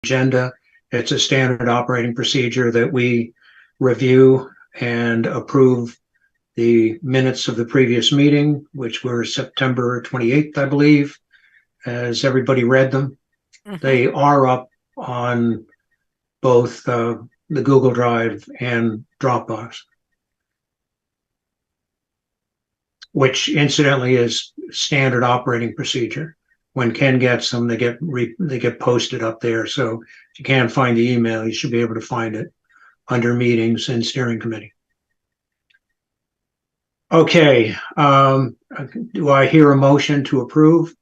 agenda. It's a standard operating procedure that we review and approve the minutes of the previous meeting, which were September 28th, I believe. Has everybody read them? They are up on both the Google Drive and Dropbox, which incidentally is standard operating procedure. When Ken gets them, they get posted up there. So if you can't find the email, you should be able to find it under meetings and steering committee. Okay, do I hear a motion to approve?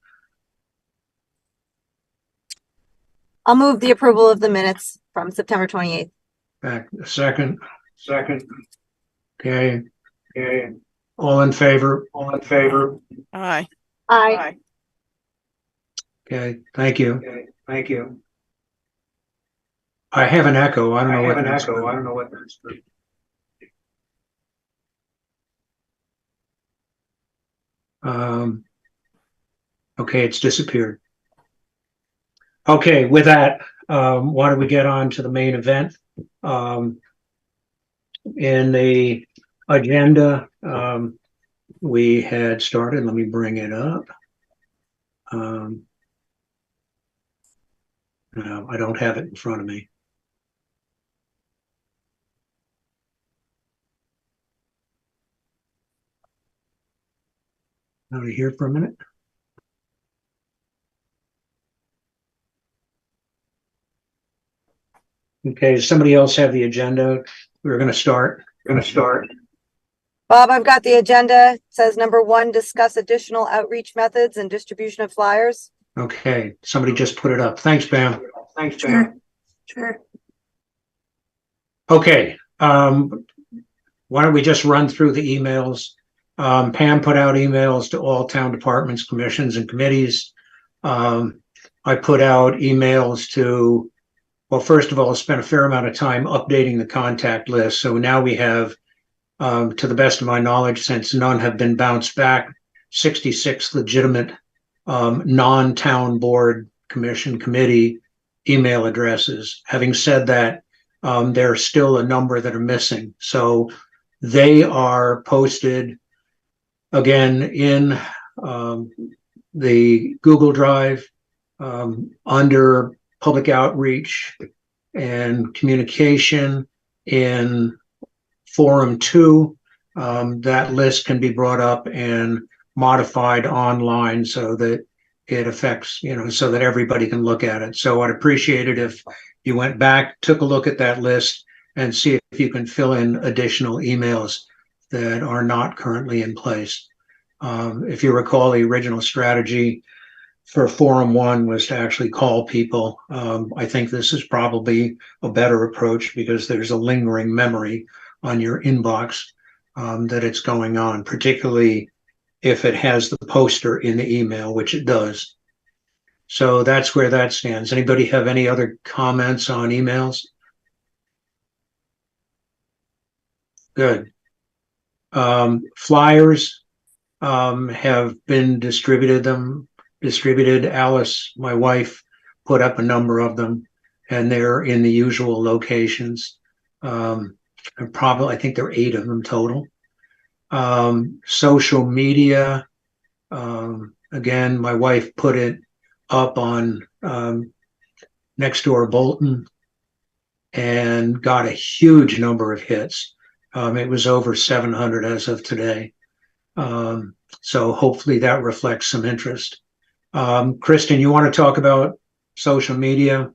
I'll move the approval of the minutes from September 28th. Back a second. Okay. All in favor? Aye. Aye. Okay, thank you. I have an echo. I don't know what that's. Okay, it's disappeared. Okay, with that, why don't we get on to the main event? In the agenda, we had started, let me bring it up. No, I don't have it in front of me. Out of here for a minute. Okay, does somebody else have the agenda? We're going to start. Bob, I've got the agenda. It says number 1, discuss additional outreach methods and distribution of flyers. Okay, somebody just put it up. Thanks, Pam. Sure. Okay, why don't we just run through the emails? Pam put out emails to all town departments, commissions, and committees. I put out emails to, well, first of all, spent a fair amount of time updating the contact list. So now we have, to the best of my knowledge, since none have been bounced back, 66 legitimate non-town board, commission, committee email addresses. Having said that, there are still a number that are missing. So they are posted again in the Google Drive under public outreach and communication in Forum 2. That list can be brought up and modified online so that it affects, so that everybody can look at it. So I'd appreciate it if you went back, took a look at that list, and see if you can fill in additional emails that are not currently in place. If you recall, the original strategy for Forum 1 was to actually call people. I think this is probably a better approach because there's a lingering memory on your inbox that it's going on, particularly if it has the poster in the email, which it does. So that's where that stands. Anybody have any other comments on emails? Good. Flyers have been distributed. Alice, my wife, put up a number of them, and they're in the usual locations. I think there are 8 of them total. Social media, again, my wife put it up on Nextdoor Bolton and got a huge number of hits. It was over 700 as of today. So hopefully that reflects some interest. Kristen, you want to talk about social media?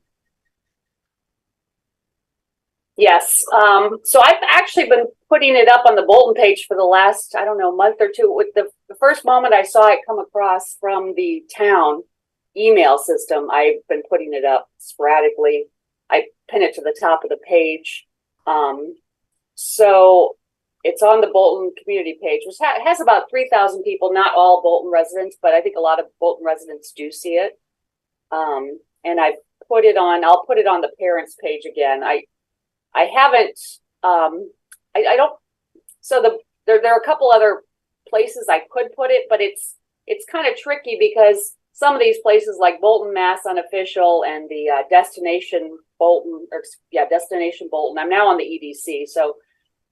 Yes. So I've actually been putting it up on the Bolton page for the last, month or two. With the first moment I saw it come across from the town email system, I've been putting it up sporadically. I pin it to the top of the page. So it's on the Bolton community page, which has about 3,000 people, not all Bolton residents, but I think a lot of Bolton residents do see it. And I'll put it on the parents page again. I haven't, I don't, so there are a couple other places I could put it, but it's kind of tricky because some of these places like Bolton, Mass Unofficial, and the Destination Bolton, Destination Bolton. I'm now on the EDC, so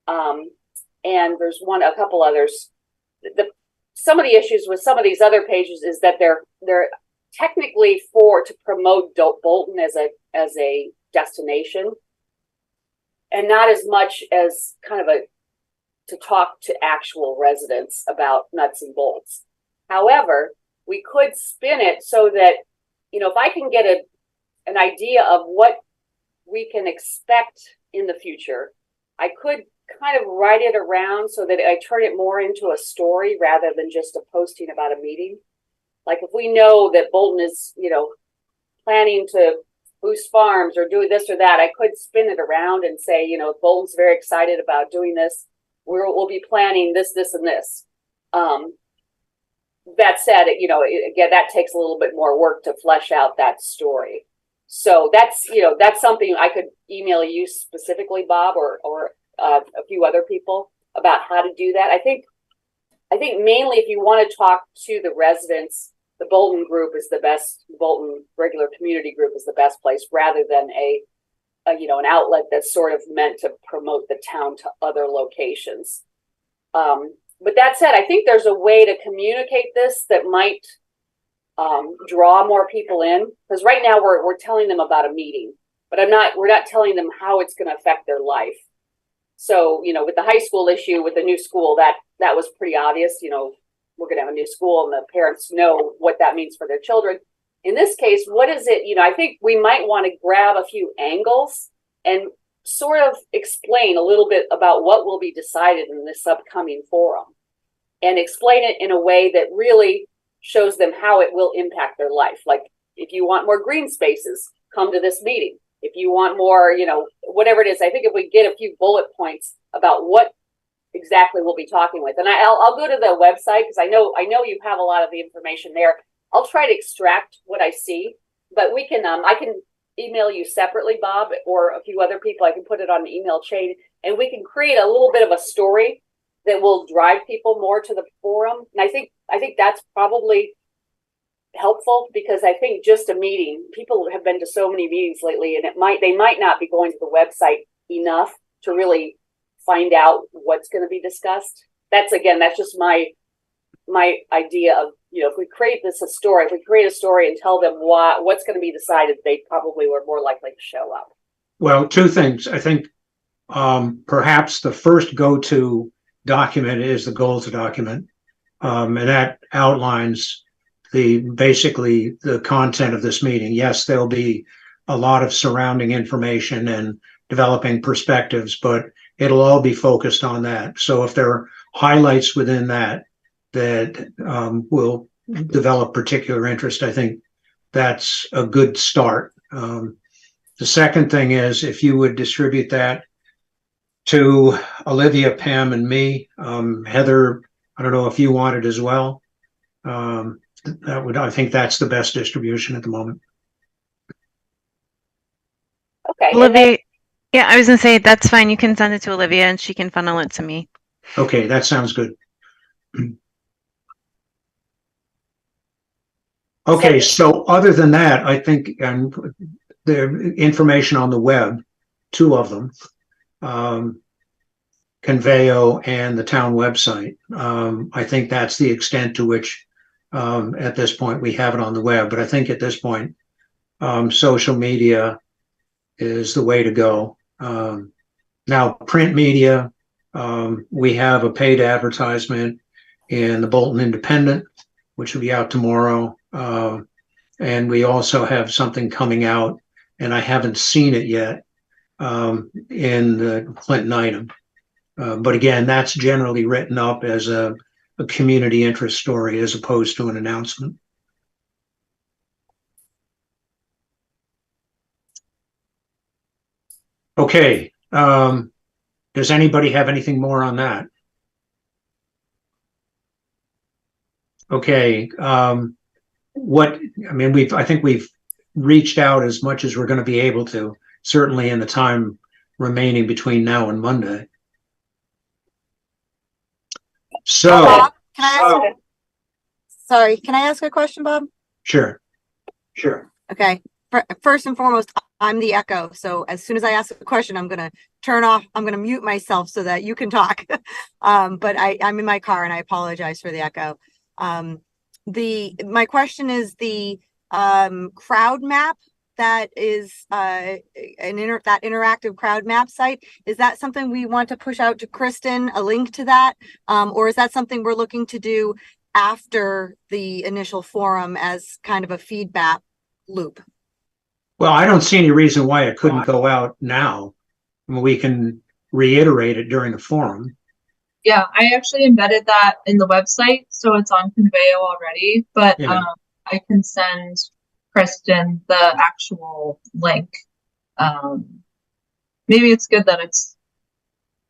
and there's a couple others. Some of the issues with some of these other pages is that they're technically to promote Bolton as a destination, and not as much as kind of to talk to actual residents about nuts and bolts. However, we could spin it so that, if I can get an idea of what we can expect in the future, I could kind of write it around so that I turn it more into a story rather than just a posting about a meeting. Like if we know that Bolton is, planning to boost farms or do this or that, I could spin it around and say, Bolton's very excited about doing this. We'll be planning this, and this. That said, again, that takes a little bit more work to flesh out that story. So that's something I could email you specifically, Bob, or a few other people about how to do that. I think mainly if you want to talk to the residents, the Bolton group is the best. The Bolton regular community group is the best place, rather than an outlet that's sort of meant to promote the town to other locations. But that said, I think there's a way to communicate this that might draw more people in, because right now we're telling them about a meeting, but we're not telling them how it's going to affect their life. So, with the high school issue, with the new school, that was pretty obvious. We're going to have a new school and the parents know what that means for their children. In this case, what is it? I think we might want to grab a few angles and sort of explain a little bit about what will be decided in this upcoming forum, and explain it in a way that really shows them how it will impact their life. Like, if you want more green spaces, come to this meeting. If you want more, whatever it is, I think if we get a few bullet points about what exactly we'll be talking with, and I'll go to the website, because I know you have a lot of the information there. I'll try to extract what I see, but we can, I can email you separately, Bob, or a few other people. I can put it on an email chain, and we can create a little bit of a story that will drive people more to the forum. And I think that's probably helpful, because I think just a meeting, people have been to so many meetings lately, and they might not be going to the website enough to really find out what's going to be discussed. That's just my idea of, if we create a story and tell them what's going to be decided, they probably were more likely to show up. Well, two things. I think perhaps the first go-to document is the goals document, and that outlines basically the content of this meeting. Yes, there'll be a lot of surrounding information and developing perspectives, but it'll all be focused on that. So if there are highlights within that will develop particular interest, I think that's a good start. The second thing is, if you would distribute that to Olivia, Pam, and me, Heather, I don't know if you want it as well. I think that's the best distribution at the moment. Okay. Olivia, yeah, I was gonna say that's fine. You can send it to Olivia and she can funnel it to me. Okay, that sounds good. Okay, so other than that, I think the information on the web, two of them, Conveo and the town website. I think that's the extent to which at this point we have it on the web, but I think at this point social media is the way to go. Now, print media, we have a paid advertisement in the Bolton Independent, which will be out tomorrow. And we also have something coming out, and I haven't seen it yet, in the Clinton item. But again, that's generally written up as a community interest story as opposed to an announcement. Okay. Does anybody have anything more on that? Okay. I think we've reached out as much as we're going to be able to, certainly in the time remaining between now and Monday. So, Bob, can I ask a question, Bob? Sure. Sure. Okay. First and foremost, I'm the echo. So as soon as I ask a question, I'm going to mute myself so that you can talk. But I'm in my car and I apologize for the echo. My question is the crowd map that is that interactive crowd map site. Is that something we want to push out to Kristen, a link to that? Or is that something we're looking to do after the initial forum as kind of a feedback loop? Well, I don't see any reason why it couldn't go out now. I mean, we can reiterate it during the forum. Yeah, I actually embedded that in the website, so it's on Conveyo already, but Yeah. I can send Kristen the actual link. Maybe it's good that it's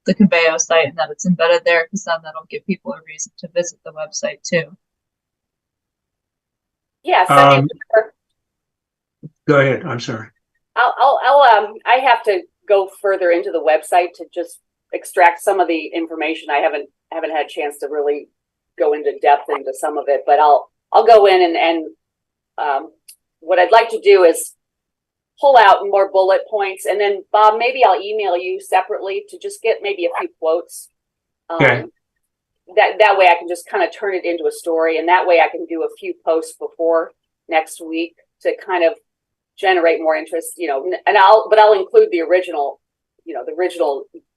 the Conveyo site and that it's embedded there, because then that'll give people a reason to visit the website too. Yes, Go ahead. I'm sorry. I have to go further into the website to just extract some of the information. I haven't had a chance to really go into depth into some of it, but I'll go in and what I'd like to do is pull out more bullet points, and then Bob, maybe I'll email you separately to just get maybe a few quotes. Okay. That way I can just kind of turn it into a story, and that way I can do a few posts before next week to kind of generate more interest, and I'll include the original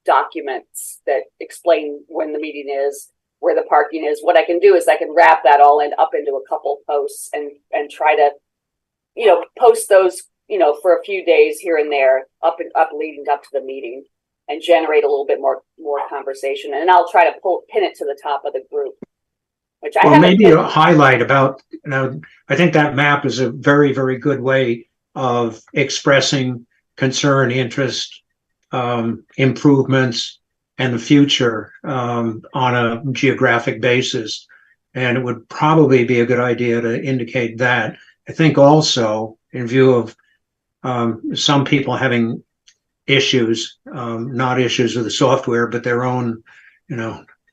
documents that explain when the meeting is, where the parking is. What I can do is I can wrap that all up into a couple posts and try to, post those, for a few days here and there up leading up to the meeting, and generate a little bit more conversation. And I'll try to pin it to the top of the group, which I haven't. Maybe a highlight about, I think that map is a very, very good way of expressing concern, interest, improvements, and the future on a geographic basis. And it would probably be a good idea to indicate that. I think also, in view of some people having issues, not issues with the software, but their own,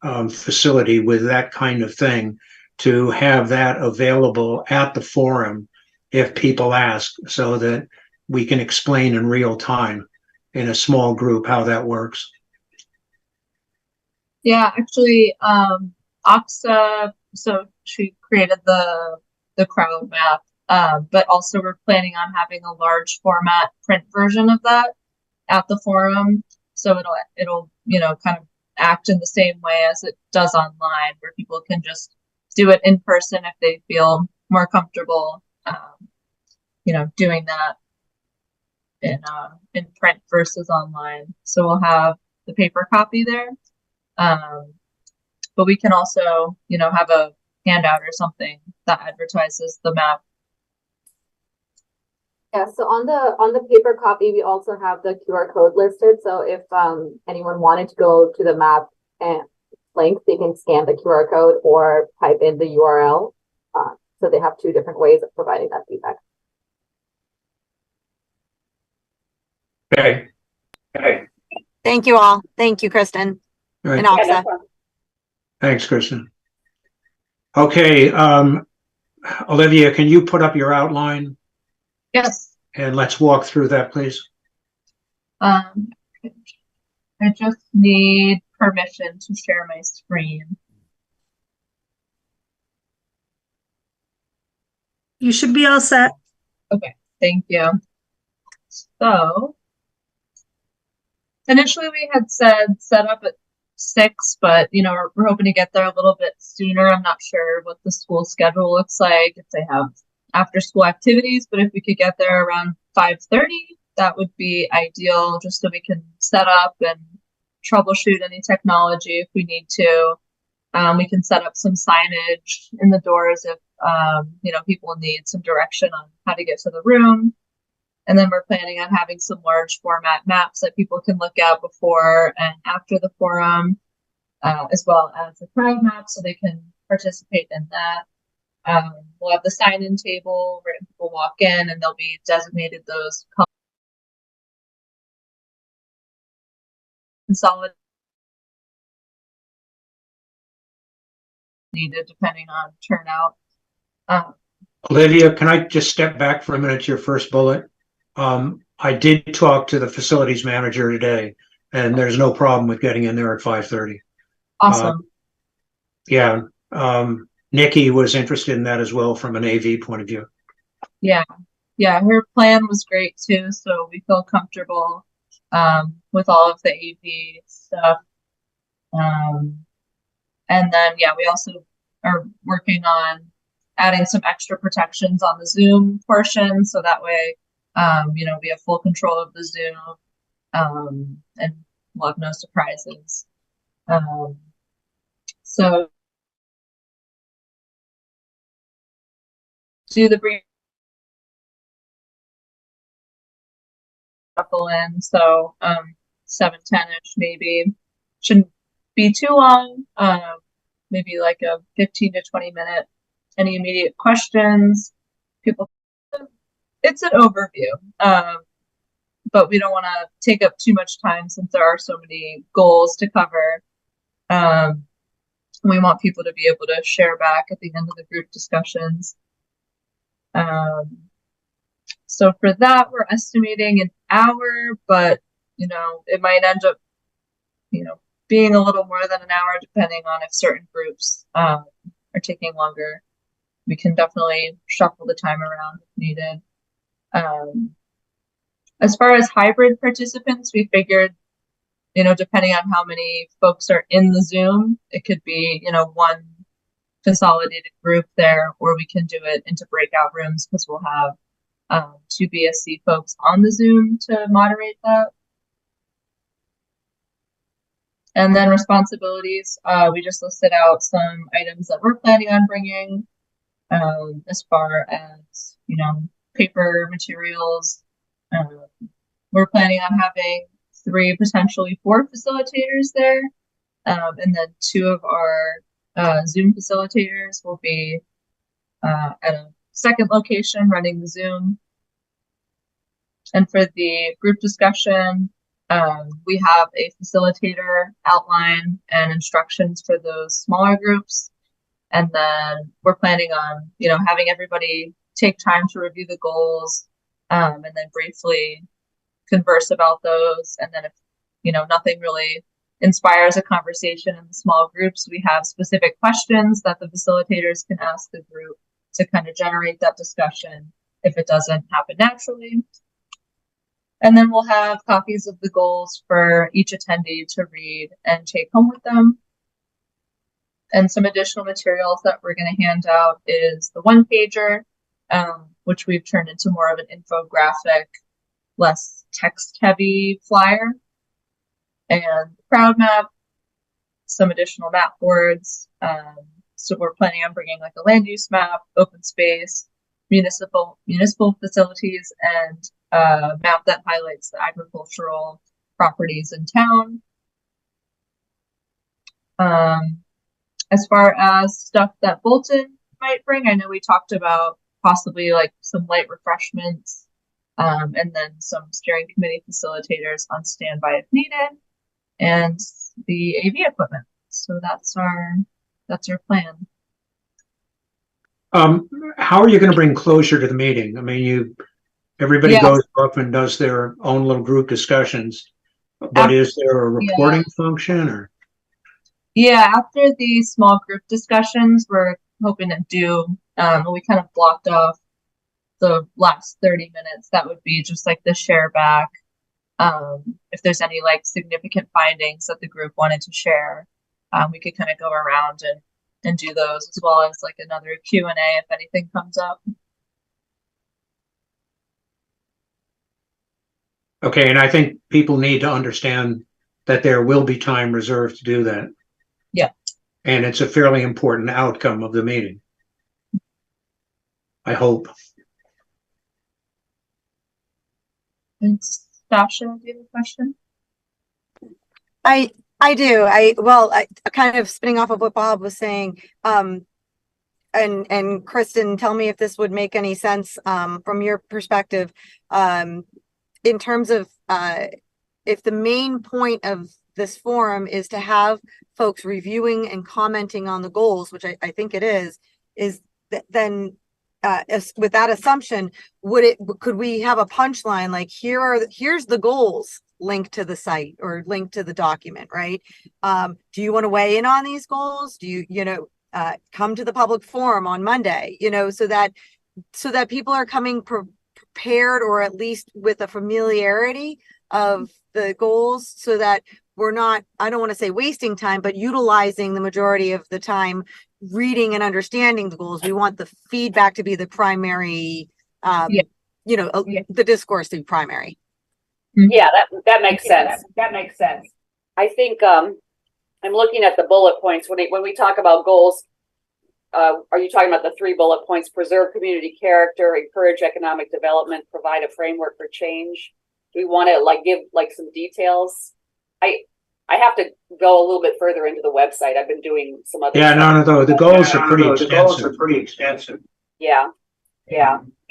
facility with that kind of thing, to have that available at the forum if people ask, so that we can explain in real time in a small group how that works. Yeah, actually, Aksa, so she created the crowd map, but also we're planning on having a large format print version of that at the forum. So it'll kind of act in the same way as it does online, where people can just do it in person if they feel more comfortable, doing that in print versus online. So we'll have the paper copy there. But we can also, have a handout or something that advertises the map. Yeah, so on the paper copy, we also have the QR code listed. So if anyone wanted to go to the map and link, they can scan the QR code or type in the URL. So they have two different ways of providing that feedback. Okay. Thank you all. Thank you, Kristen. All right. And Aksa. Yeah, no problem. Thanks, Kristen. Okay, Olivia, can you put up your outline Yes. and let's walk through that, please? I just need permission to share my screen. You should be all set. Okay, thank you. So initially we had said set up at 6, but we're hoping to get there a little bit sooner. I'm not sure what the school schedule looks like, if they have after school activities, but if we could get there around 5:30, that would be ideal, just so we can set up and troubleshoot any technology if we need to. We can set up some signage in the doors if people need some direction on how to get to the room. And then we're planning on having some large format maps that people can look at before and after the forum, as well as the crowd map, so they can participate in that. We'll have the sign-in table where people walk in, and they'll be designated those consolidated needed depending on turnout. Olivia, can I just step back for a minute to your first bullet? I did talk to the facilities manager today, and there's no problem with getting in there at 5:30. Awesome. Yeah, Nikki was interested in that as well from an AV point of view. Yeah. Yeah, her plan was great too, so we feel comfortable with all of the AV stuff. And then yeah, we also are working on adding some extra protections on the Zoom portion, so that way you know, we have full control of the Zoom and we'll have no surprises. So do the brief couple in, so 7:10ish maybe. Shouldn't be too long. Maybe like a 15 to 20 minute. Any immediate questions? People, it's an overview. But we don't want to take up too much time since there are so many goals to cover. We want people to be able to share back at the end of the group discussions. So for that, we're estimating an hour, but you know, it might end up, you know, being a little more than an hour depending on if certain groups are taking longer. We can definitely shuffle the time around if needed. As far as hybrid participants, we figured, you know, depending on how many folks are in the Zoom, it could be, you know, one consolidated group there, or we can do it into breakout rooms because we'll have 2 BSC folks on the Zoom to moderate that. And then responsibilities, we just listed out some items that we're planning on bringing as far as, you know, paper materials. We're planning on having 3, potentially 4 facilitators there. And then 2 of our Zoom facilitators will be at a second location running the Zoom. And for the group discussion, we have a facilitator outline and instructions for those smaller groups. And then we're planning on, you know, having everybody take time to review the goals and then briefly converse about those. And then if, you know, nothing really inspires a conversation in the small groups, we have specific questions that the facilitators can ask the group to kind of generate that discussion if it doesn't happen naturally. And then we'll have copies of the goals for each attendee to read and take home with them. And some additional materials that we're going to hand out is the 1-pager, which we've turned into more of an infographic, less text-heavy flyer, and crowd map, some additional map boards. So we're planning on bringing like a land use map, open space, municipal facilities, and a map that highlights the agricultural properties in town. As far as stuff that Bolton might bring, I know we talked about possibly like some light refreshments, and then some steering committee facilitators on standby if needed, and the AV equipment. So that's our plan. How are you going to bring closure to the meeting? I mean, everybody goes up and does their own little group discussions, but is there a reporting function or? Yeah, after the small group discussions, we're hoping to do, we kind of blocked off the last 30 minutes. That would be just like the share back. If there's any like significant findings that the group wanted to share, we could kind of go around and do those, as well as like another Q&A if anything comes up. Okay, and I think people need to understand that there will be time reserved to do that. Yeah. And it's a fairly important outcome of the meeting, I hope. And Sasha, do you have a question? I do. I kind of spinning off of what Bob was saying, and Kristen, tell me if this would make any sense from your perspective, in terms of if the main point of this forum is to have folks reviewing and commenting on the goals, which I think it is then with that assumption, could we have a punchline like here's the goals linked to the site or linked to the document, right? Do you want to weigh in on these goals? Do you come to the public forum on Monday, so that people are coming prepared, or at least with a familiarity of the goals, so that we're not, I don't want to say wasting time, but utilizing the majority of the time reading and understanding the goals. We want the feedback to be the primary, the discourse to be primary. Yeah, that makes sense. That makes sense. I think I'm looking at the bullet points when we talk about goals. Are you talking about the 3 bullet points? Preserve community character, encourage economic development, provide a framework for change. Do we want to give some details? I have to go a little bit further into the website. I've been doing some other. Yeah, stuff. no. The goals are pretty extensive. Yeah.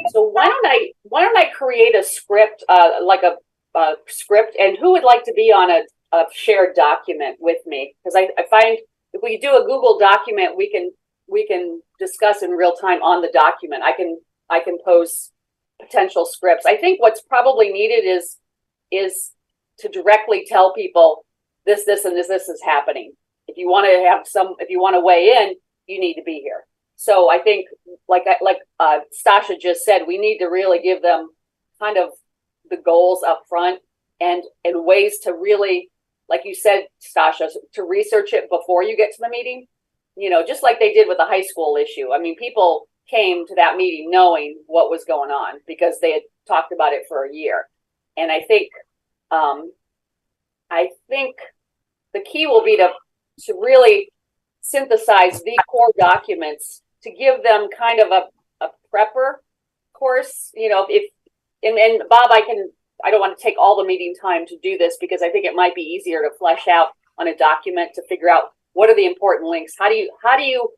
So why don't I create a script, a script, and who would like to be on a shared document with me? Because I find if we do a Google document, we can discuss in real time on the document. I can pose potential scripts. I think what's probably needed is to directly tell people this and this is happening. If you want to weigh in, you need to be here. So I think like Stasha just said, we need to really give them kind of the goals up front and ways to really, like you said, Stasha, to research it before you get to the meeting, just like they did with the high school issue. I mean, people came to that meeting knowing what was going on because they had talked about it for a year. And I think the key will be to really synthesize the core documents to give them kind of a prepper course, and Bob, I don't want to take all the meeting time to do this because I think it might be easier to flesh out on a document to figure out what are the important links. How do you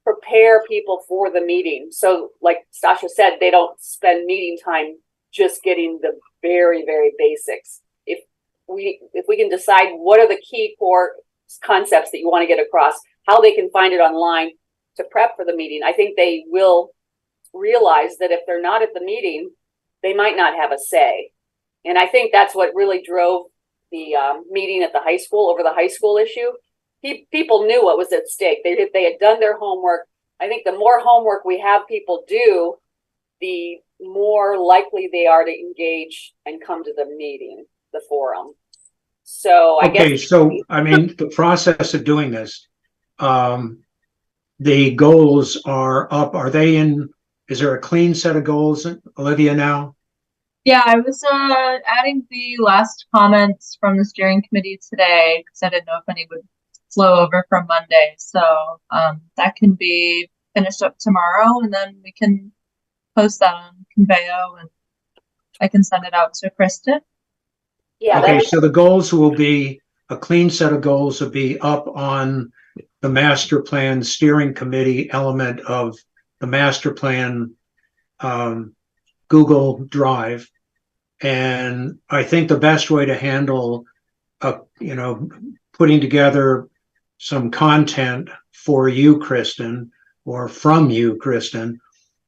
prepare people for the meeting? So like Stasha said, they don't spend meeting time just getting the very, very basics. If we can decide what are the key core concepts that you want to get across, how they can find it online to prep for the meeting, I think they will realize that if they're not at the meeting, they might not have a say. And I think that's what really drove the meeting at the high school over the high school issue. People knew what was at stake. They had done their homework. I think the more homework we have people do, the more likely they are to engage and come to the meeting, the forum. So I guess. So, I mean, the process of doing this, the goals are up. Are they in? Is there a clean set of goals, Olivia, now? Yeah, I was adding the last comments from the steering committee today because I didn't know if any would flow over from Monday. So that can be finished up tomorrow, and then we can post that on Conveyo, and I can send it out to Kristen. Yeah. Okay, so the goals will be, a clean set of goals will be up on the master plan steering committee element of the master plan Google Drive. And I think the best way to handle, putting together some content for you, Kristen, or from you, Kristen,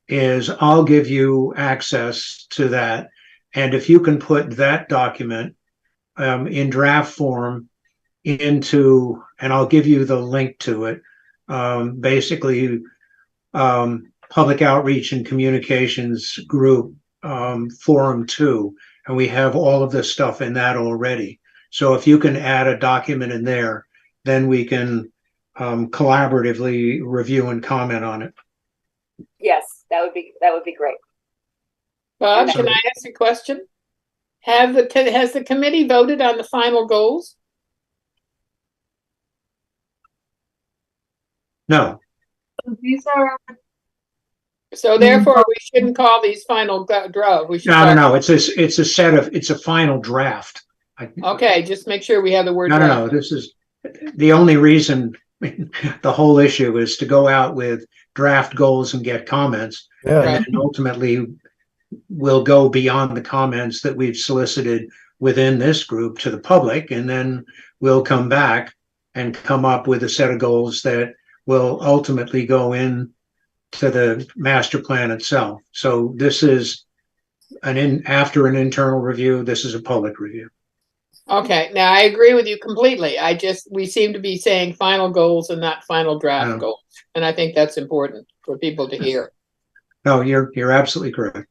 is I'll give you access to that. And if you can put that document in draft form into, and I'll give you the link to it, basically Public Outreach and Communications Group, Forum 2, and we have all of this stuff in that already. So if you can add a document in there, then we can collaboratively review and comment on it. Yes, that would be great. Bob, can I ask a question? Has the committee voted on the final goals? No. These are. So therefore, we shouldn't call these final draft. We should. No. It's a final draft. Okay, just make sure we have the word. No. This is the only reason. The whole issue is to go out with draft goals and get comments, and then ultimately we'll go beyond the comments that we've solicited within this group to the public, and then we'll come back and come up with a set of goals that will ultimately go in to the master plan itself. So this is after an internal review, this is a public review. Okay, now I agree with you completely. We seem to be saying final goals and not final draft goals. And I think that's important for people to hear. No, you're absolutely correct.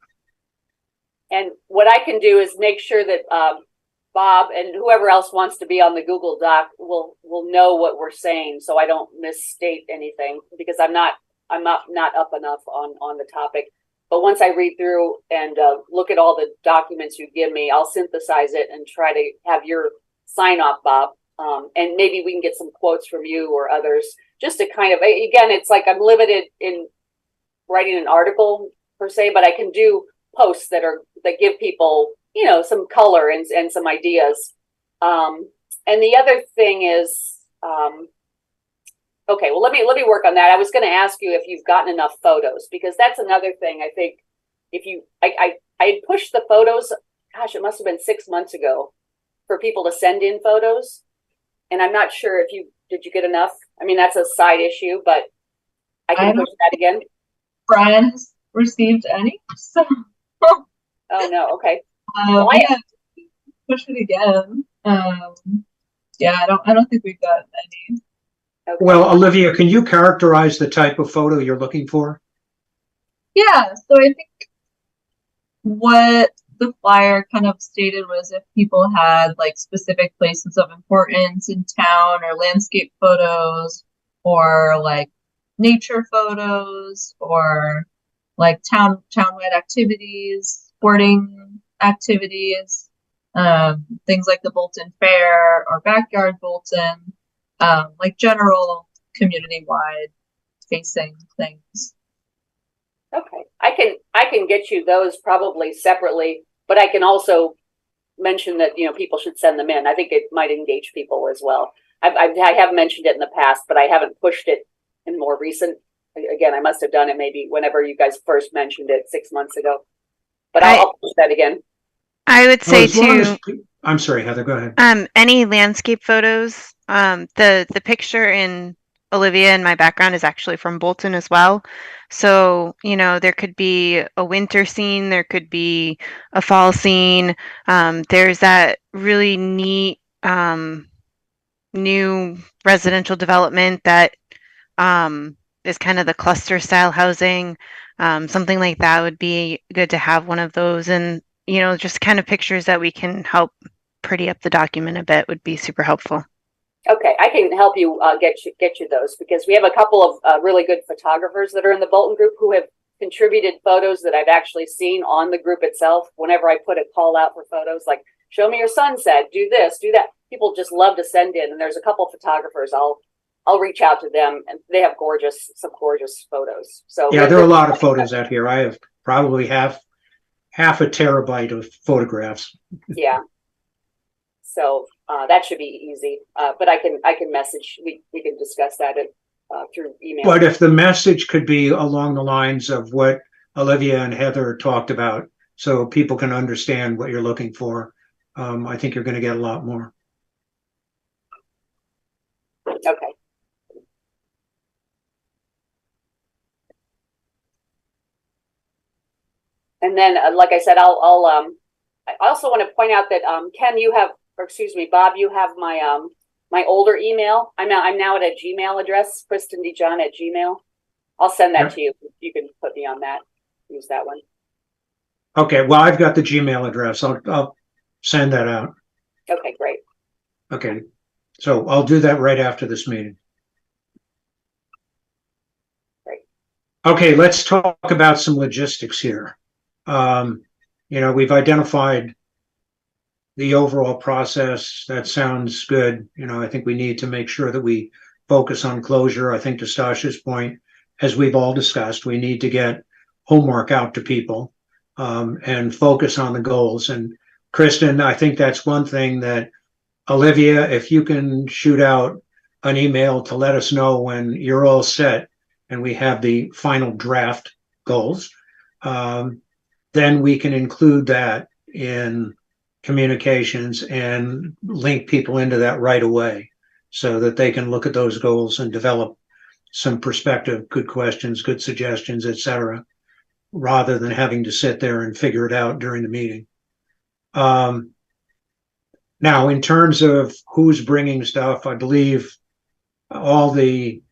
And what I can do is make sure that Bob and whoever else wants to be on the Google Doc will know what we're saying, so I don't misstate anything, because I'm not up enough on the topic. But once I read through and look at all the documents you give me, I'll synthesize it and try to have your sign off, Bob. And maybe we can get some quotes from you or others, just to kind of, again, it's like I'm limited in writing an article per se, but I can do posts that give people, you know, some color and some ideas. And the other thing is, okay, well, let me work on that. I was going to ask you if you've gotten enough photos, because that's another thing. I think I had pushed the photos, gosh, it must have been 6 months ago, for people to send in photos. And I'm not sure did you get enough? I mean, that's a side issue, but I can push that again. Brian has received any, so. Oh no, okay. Yeah, push it again. Yeah, I don't think we've got any. Okay. Well, Olivia, can you characterize the type of photo you're looking for? Yeah, so I think what the flyer kind of stated was if people had like specific places of importance in town, or landscape photos, or like nature photos, or like townwide activities, sporting activities, things like the Bolton Fair or Backyard Bolton, like general community-wide facing things. Okay, I can get you those probably separately, but I can also mention that, you know, people should send them in. I think it might engage people as well. I have mentioned it in the past, but I haven't pushed it in more recent. Again, I must have done it maybe whenever you guys first mentioned it 6 months ago. But I'll push that again. I would say I'm sorry, Heather, go ahead. any landscape photos. The picture in Olivia and my background is actually from Bolton as well. So, you know, there could be a winter scene, there could be a fall scene. There's that really neat new residential development that is kind of the cluster style housing. Something like that would be good to have one of those, and you know, just kind of pictures that we can help pretty up the document a bit would be super helpful. Okay, I can help you get you those, because we have a couple of really good photographers that are in the Bolton group who have contributed photos that I've actually seen on the group itself. Whenever I put a call out for photos, like show me your sunset, do this, do that, people just love to send in. And there's a couple of photographers. I'll reach out to them, and they have some gorgeous photos. So yeah, there are a lot of photos out here. I have probably half a terabyte of photographs. Yeah. So that should be easy. But I can message. We can discuss that through email. But if the message could be along the lines of what Olivia and Heather talked about, so people can understand what you're looking for, I think you're going to get a lot more. Okay. And then, like I said, I also want to point out that Ken, Bob, you have my older email. I'm now at a Gmail address, KristenDeJohn@gmail. I'll send that to you. You can put me on that. Use that one. Okay. Well, I've got the Gmail address. I'll send that out. Okay, great. Okay. So I'll do that right after this meeting. Great. Okay, let's talk about some logistics here. You know, we've identified the overall process. That sounds good. You know, I think we need to make sure that we focus on closure. I think to Stasha's point, as we've all discussed, we need to get homework out to people and focus on the goals. And Kristen, I think that's one thing that Olivia, if you can shoot out an email to let us know when you're all set and we have the final draft goals, then we can include that in communications and link people into that right away so that they can look at those goals and develop some perspective, good questions, good suggestions, etc., rather than having to sit there and figure it out during the meeting. Now, in terms of who's bringing stuff, I believe all the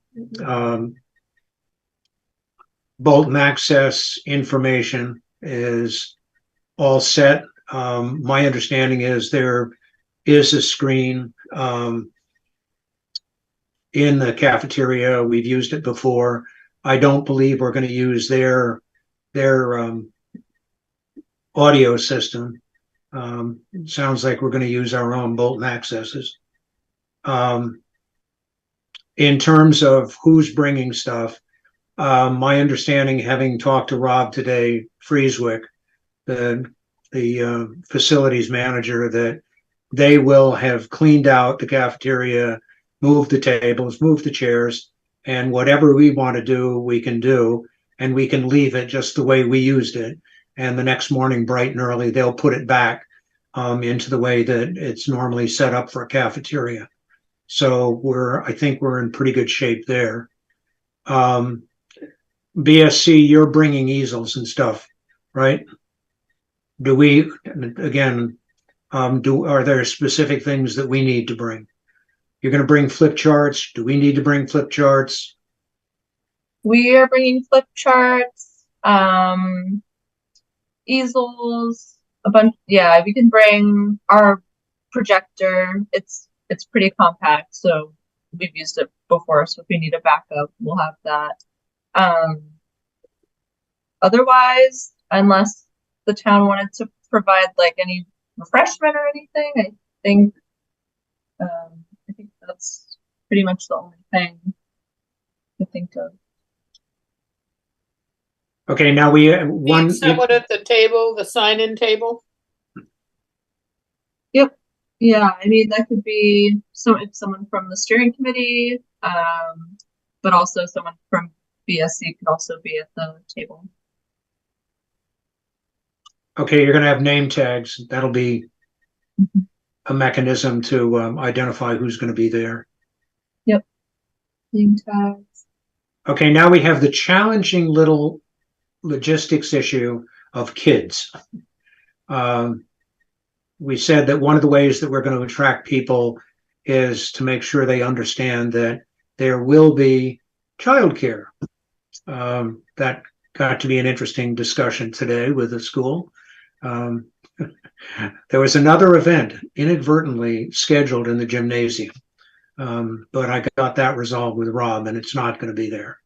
Bolton Access information is all set. My understanding is there is a screen in the cafeteria. We've used it before. I don't believe we're going to use their audio system. It sounds like we're going to use our own Bolton Accesses. In terms of who's bringing stuff, my understanding, having talked to Rob today, Frieswick, the facilities manager, that they will have cleaned out the cafeteria, moved the tables, moved the chairs, and whatever we want to do, we can do, and we can leave it just the way we used it. And the next morning, bright and early, they'll put it back into the way that it's normally set up for a cafeteria. So I think we're in pretty good shape there. BSC, you're bringing easels and stuff, right? Do we, again, are there specific things that we need to bring? You're going to bring flip charts. Do we need to bring flip charts? We are bringing flip charts, easels, a bunch. Yeah, we can bring our projector. It's pretty compact, so we've used it before. So if we need a backup, we'll have that. Otherwise, unless the town wanted to provide like any refreshment or anything, I think that's pretty much the only thing to think of. Okay, now we one. Need someone at the table, the sign-in table. Yep. Yeah, I mean that could be someone from the steering committee, but also someone from BSC could also be at the table. Okay, you're going to have name tags. That'll be a mechanism to identify who's going to be there. Yep. Name tags. Okay, now we have the challenging little logistics issue of kids. We said that one of the ways that we're going to attract people is to make sure they understand that there will be childcare. That got to be an interesting discussion today with the school. There was another event inadvertently scheduled in the gymnasium, but I got that resolved with Rob, and it's not going to be there.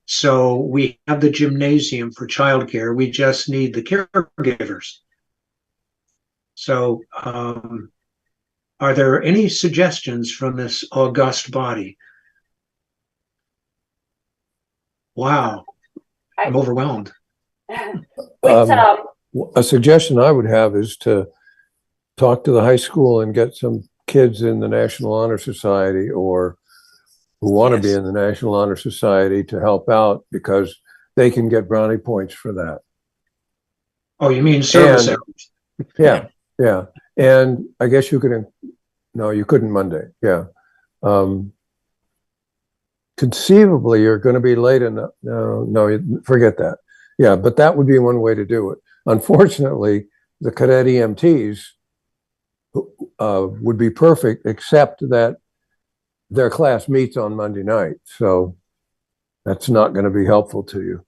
So we have the gymnasium for childcare. We just need the caregivers. So are there any suggestions from this august body? Wow, I'm overwhelmed. A suggestion I would have is to talk to the high school and get some kids in the National Honor Society or who want to be in the National Honor Society to help out, because they can get brownie points for that. Oh, you mean service hours? Yeah, yeah. And I guess you could, no, you couldn't Monday. Yeah. Conceivably, you're going to be late enough. No, forget that. Yeah, but that would be one way to do it. Unfortunately, the cadet EMTs would be perfect, except that their class meets on Monday night. So that's not going to be helpful to you.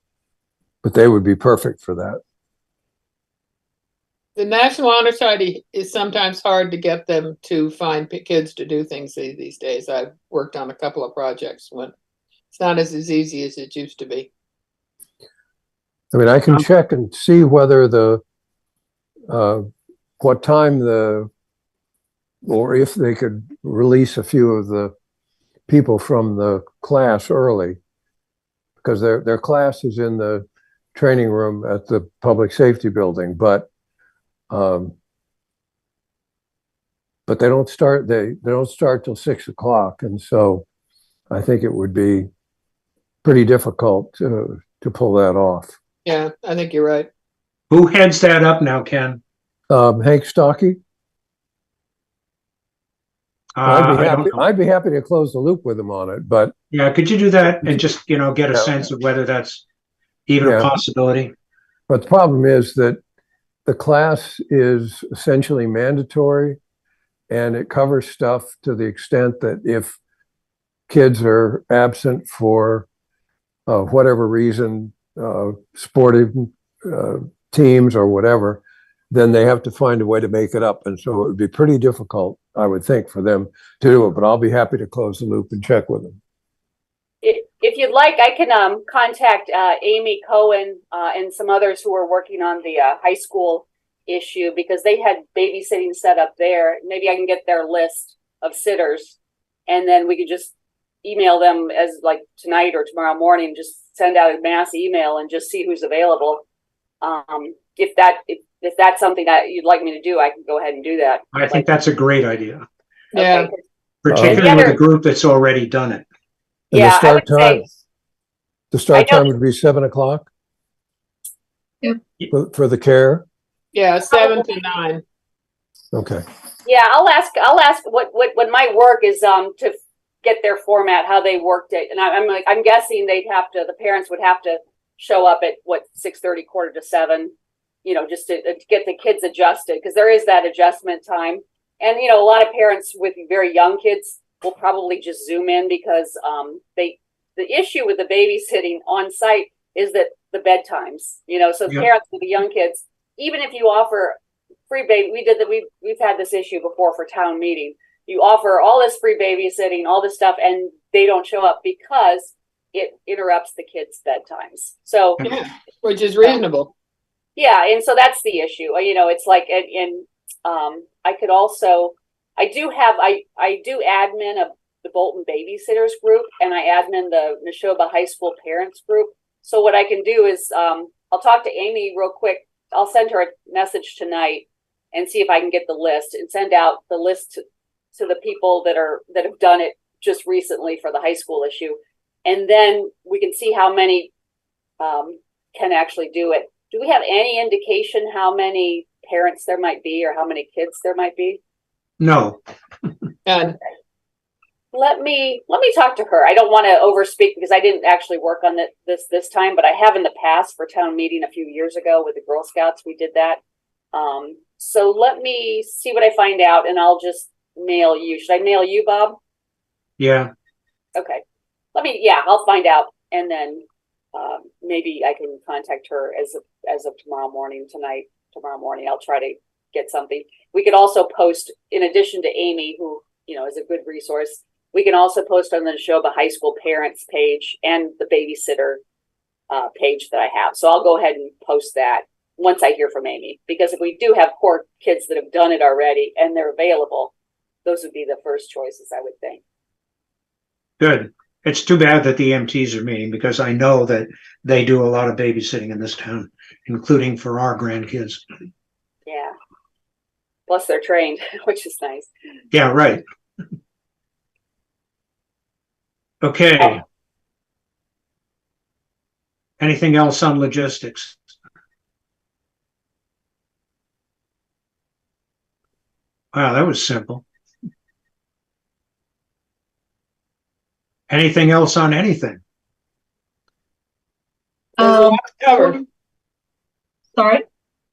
But they would be perfect for that. The National Honor Society is sometimes hard to get them to find kids to do things these days. I've worked on a couple of projects when it's not as easy as it used to be. I mean, I can check and see whether what time or if they could release a few of the people from the class early, because their class is in the training room at the public safety building, but they don't start till 6 o'clock, and so I think it would be pretty difficult to pull that off. Yeah, I think you're right. Who heads that up now, Ken? Hank Stocky. I'd be I happy, don't know. I'd be happy to close the loop with them on it, but Yeah, could you do that and just, get a Yeah. sense of whether that's even a Yeah. possibility? But the problem is that the class is essentially mandatory, and it covers stuff to the extent that if kids are absent for whatever reason, sporting teams or whatever, then they have to find a way to make it up. And so it would be pretty difficult, I would think, for them to do it. But I'll be happy to close the loop and check with them. If you'd like, I can contact Amy Cohen and some others who are working on the high school issue, because they had babysitting set up there. Maybe I can get their list of sitters, and then we could just email them as like tonight or tomorrow morning, just send out a mass email and just see who's available. If that's something that you'd like me to do, I can go ahead and do that. I think that's a great idea, Yeah. Okay. particularly with a group that's already done it. And Yeah, the I start would time, say, the start I know- time would be 7 o'clock Yep. for the care. Yeah, 7 to 9. Okay. yeah, I'll ask what my work is to get their format, how they worked it. And I'm guessing the parents would have to show up at 6:30, 6:45, just to get the kids adjusted, because there is that adjustment time. And, a lot of parents with very young kids will probably just Zoom in, because the issue with the babysitting on site is that the bedtimes, so Yeah. parents with the young kids, even if you offer free baby, we've had this issue before for town meeting. You offer all this free babysitting, all this stuff, and they don't show up because it interrupts the kids' bedtimes. So Yeah, which is reasonable. yeah, and so that's the issue. It's like, I could also, I do admin of the Bolton Babysitters group, and I admin the Neshoba High School Parents group. So what I can do is, I'll talk to Amy real quick. I'll send her a message tonight and see if I can get the list and send out the list to the people that have done it just recently for the high school issue. And then we can see how many can actually do it. Do we have any indication how many parents there might be, or how many kids there might be? No, And Let me talk to her. I don't want to overspeak, because I didn't actually work on this time, but I have in the past for town meeting a few years ago with the Girl Scouts. We did that. So let me see what I find out, and I'll just mail you. Should I mail you, Bob? yeah, Okay. I'll find out, and then maybe I can contact her as of tomorrow morning. I'll try to get something. We could also post, in addition to Amy, who is a good resource, we can also post on the Neshoba High School Parents page and the babysitter page that I have. So I'll go ahead and post that once I hear from Amy, because if we do have core kids that have done it already and they're available, those would be the first choices, I would think. good. It's too bad that the EMTs are meeting, because I know that they do a lot of babysitting in this town, including for our grandkids. Yeah. Plus they're trained, which is nice. Yeah, right. Okay. Anything else on logistics? Wow, that was simple. Anything else on anything? there's a lot to cover. Sorry?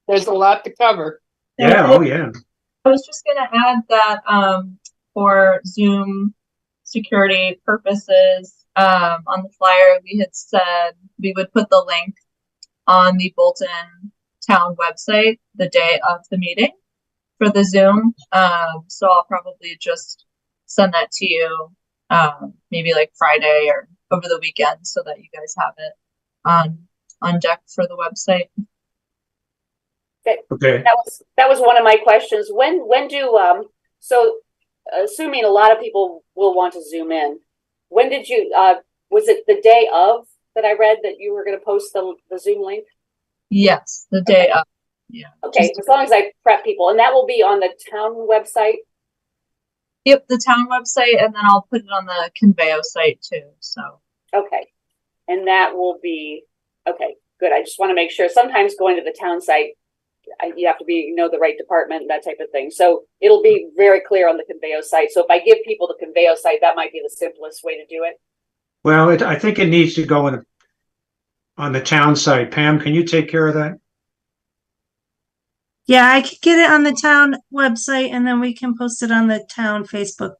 There's a lot to cover. Yeah, oh yeah. I was just gonna add that for Zoom security purposes, on the flyer we had said we would put the link on the Bolton town website the day of the meeting for the Zoom. So I'll probably just send that to you maybe like Friday or over the weekend, so that you guys have it on deck for the website. Okay. That was one of my questions. When do so assuming a lot of people will want to Zoom in, when did you was it the day of that I read that you were going to post the Zoom link? Yes, the day of. Yeah. Okay, as long as I prep people, and that will be on the town website. Yep, the town website, and then I'll put it on the Conveo site too. So Okay, and that will be okay. Good. I just want to make sure. Sometimes going to the town site you have to be, the right department, that type of thing. So it'll be very clear on the Conveo site. So if I give people the Conveo site, that might be the simplest way to do it. Well, I think it needs to go on the town site. Pam, can you take care of that? Yeah, I could get it on the town website and then we can post it on the town Facebook.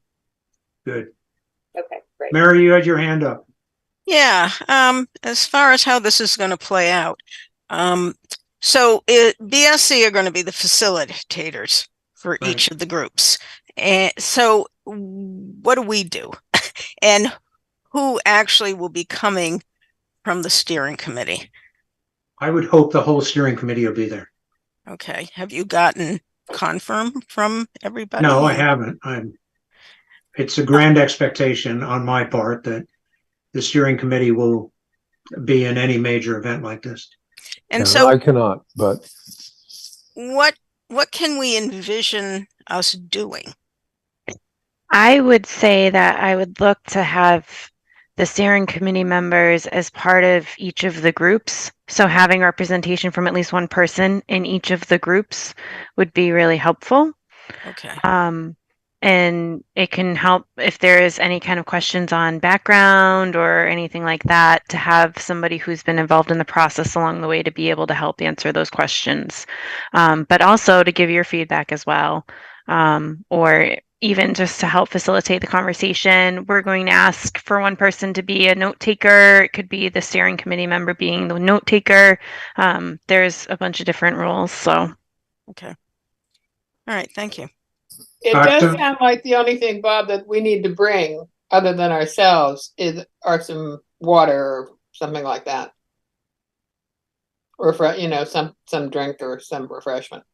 Good. Okay, great. Mary, you had your hand up. Yeah, as far as how this is going to play out, BSC are going to be the facilitators for Right. each of the groups. And so what do we do? And who actually will be coming from the steering committee? I would hope the whole steering committee will be there. Okay, have you gotten confirm from everybody? No, I haven't. It's a grand expectation on my part that the steering committee will be in any major event like this. And Yeah, so I cannot, but what can we envision us doing? I would say that I would look to have the steering committee members as part of each of the groups. So having representation from at least one person in each of the groups would be really helpful. Okay. And it can help if there is any kind of questions on background or anything like that, to have somebody who's been involved in the process along the way to be able to help answer those questions. But also to give your feedback as well, or even just to help facilitate the conversation. We're going to ask for one person to be a note taker. It could be the steering committee member being the note taker. There's a bunch of different rules. So, Okay. All right. Thank you. It does Doctor? sound like the only thing, Bob, that we need to bring other than ourselves are some water or something like that. Or some drink or some refreshment.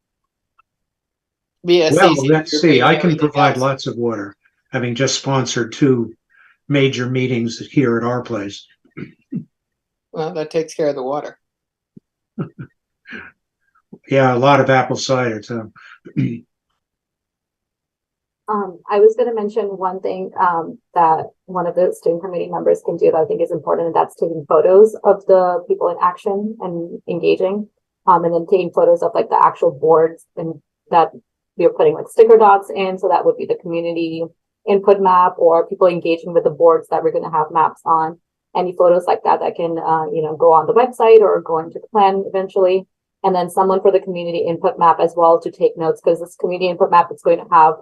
BSC Well, seems let's to see. bring I can everything provide else. lots of water, having just sponsored 2 major meetings here at our place. Well, that takes care of the water. Yeah, a lot of apple cider too. I was going to mention one thing that one of the steering committee members can do that I think is important, and that's taking photos of the people in action and engaging, and then taking photos of like the actual boards and that we are putting like sticker dots in. So that would be the community input map or people engaging with the boards that we're going to have maps on. Any photos like that can go on the website or go into the plan eventually. And then someone for the community input map as well to take notes, because this community input map is going to have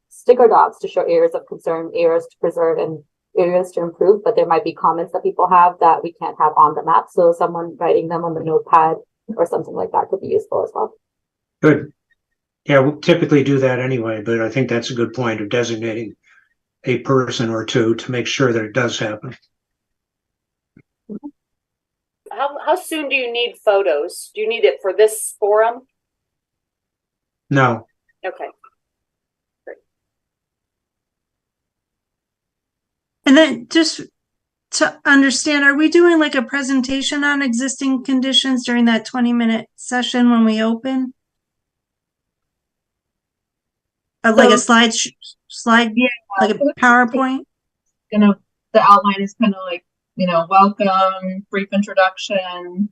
sticker dots to show areas of concern, areas to preserve, and areas to improve. But there might be comments that people have that we can't have on the map. So someone writing them on the notepad or something like that could be useful as well. Good. Yeah, we typically do that anyway, but I think that's a good point of designating a person or 2 to make sure that it does happen. How soon do you need photos? Do you need it for this forum? No, Okay. And then just to understand, are we doing like a presentation on existing conditions during that 20-minute session when we open? Like a slide, Yeah, like a PowerPoint? The outline is kind of like, welcome, brief introduction.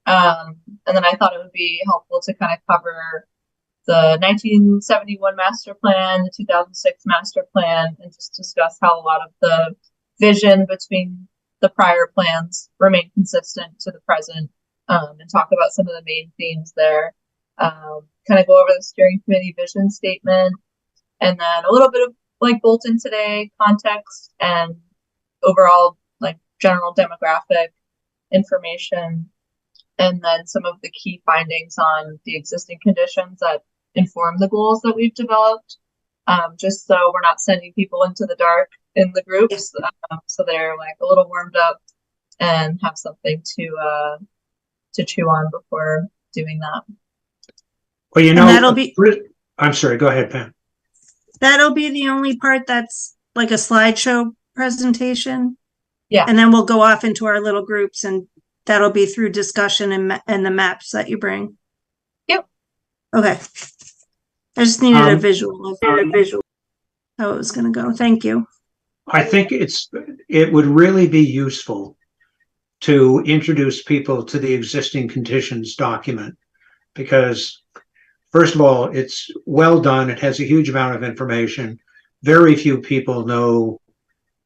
And then I thought it would be helpful to kind of cover the 1971 master plan, the 2006 master plan, and just discuss how a lot of the vision between the prior plans remain consistent to the present, and talk about some of the main themes there. Kind of go over the steering committee vision statement, and then a little bit of like Bolton today context and overall like general demographic information, and then some of the key findings on the existing conditions that inform the goals that we've developed, just so we're not sending people into the dark in the groups, so they're like a little warmed up and have something to chew on before doing that. well, And that'll be I'm sorry. Go ahead, Pam. that'll be the only part that's like a slideshow presentation. Yeah. And then we'll go off into our little groups, and that'll be through discussion and the maps that you bring. Yep. Okay. I just needed a Um, visual of how it was going to go. Thank you. I think it would really be useful to introduce people to the existing conditions document, because first of all, it's well done. It has a huge amount of information. Very few people know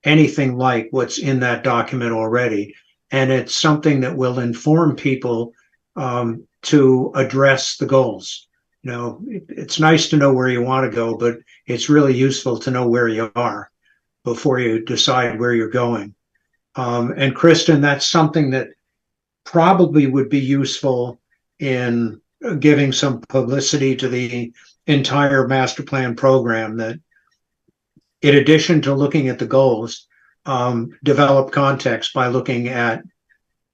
anything like what's in that document already. And it's something that will inform people to address the goals. You know, it's nice to know where you want to go, but it's really useful to know where you are before you decide where you're going. And Kristen, that's something that probably would be useful in giving some publicity to the entire master plan program, that in addition to looking at the goals, develop context by looking at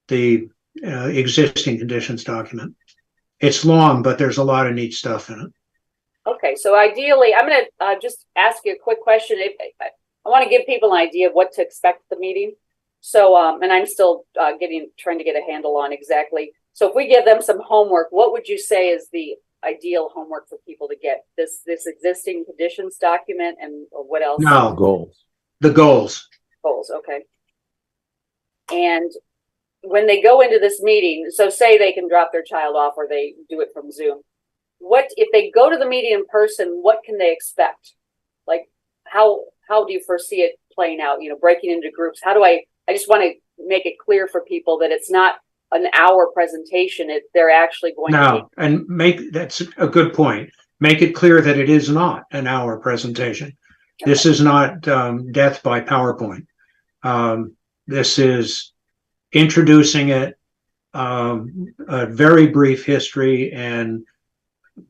the existing conditions document. It's long, but there's a lot of neat stuff in it. Okay, so ideally, I'm going to just ask you a quick question. I want to give people an idea of what to expect at the meeting. So, and I'm still trying to get a handle on exactly. So if we give them some homework, what would you say is the ideal homework for people to get? This existing conditions document, and or what else? No, Goals. the goals. Goals, okay. And when they go into this meeting, so say they can drop their child off or they do it from Zoom. What if they go to the meeting in person? What can they expect? Like, how do you foresee it playing out? You know, breaking into groups. How do I just want to make it clear for people that it's not an hour presentation. They're actually going to and that's a good point. Make it clear that it is not an hour presentation. Okay. This is not death by PowerPoint. This is introducing it, a very brief history and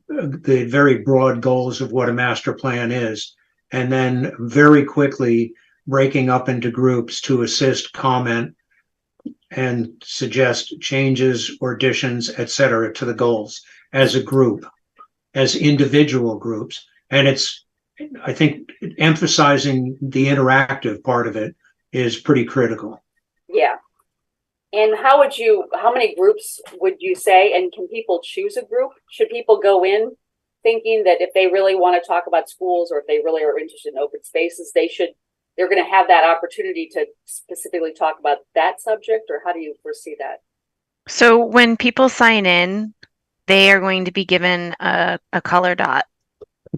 the very broad goals of what a master plan is, and then very quickly breaking up into groups to assist, comment, and suggest changes or additions, etc., to the goals as a group, as individual groups. And it's, I think, emphasizing the interactive part of it is pretty critical. Yeah. And how many groups would you say, and can people choose a group? Should people go in thinking that if they really want to talk about schools, or if they really are interested in open spaces, they're going to have that opportunity to specifically talk about that subject? Or how do you foresee that? So when people sign in, they are going to be given a color dot,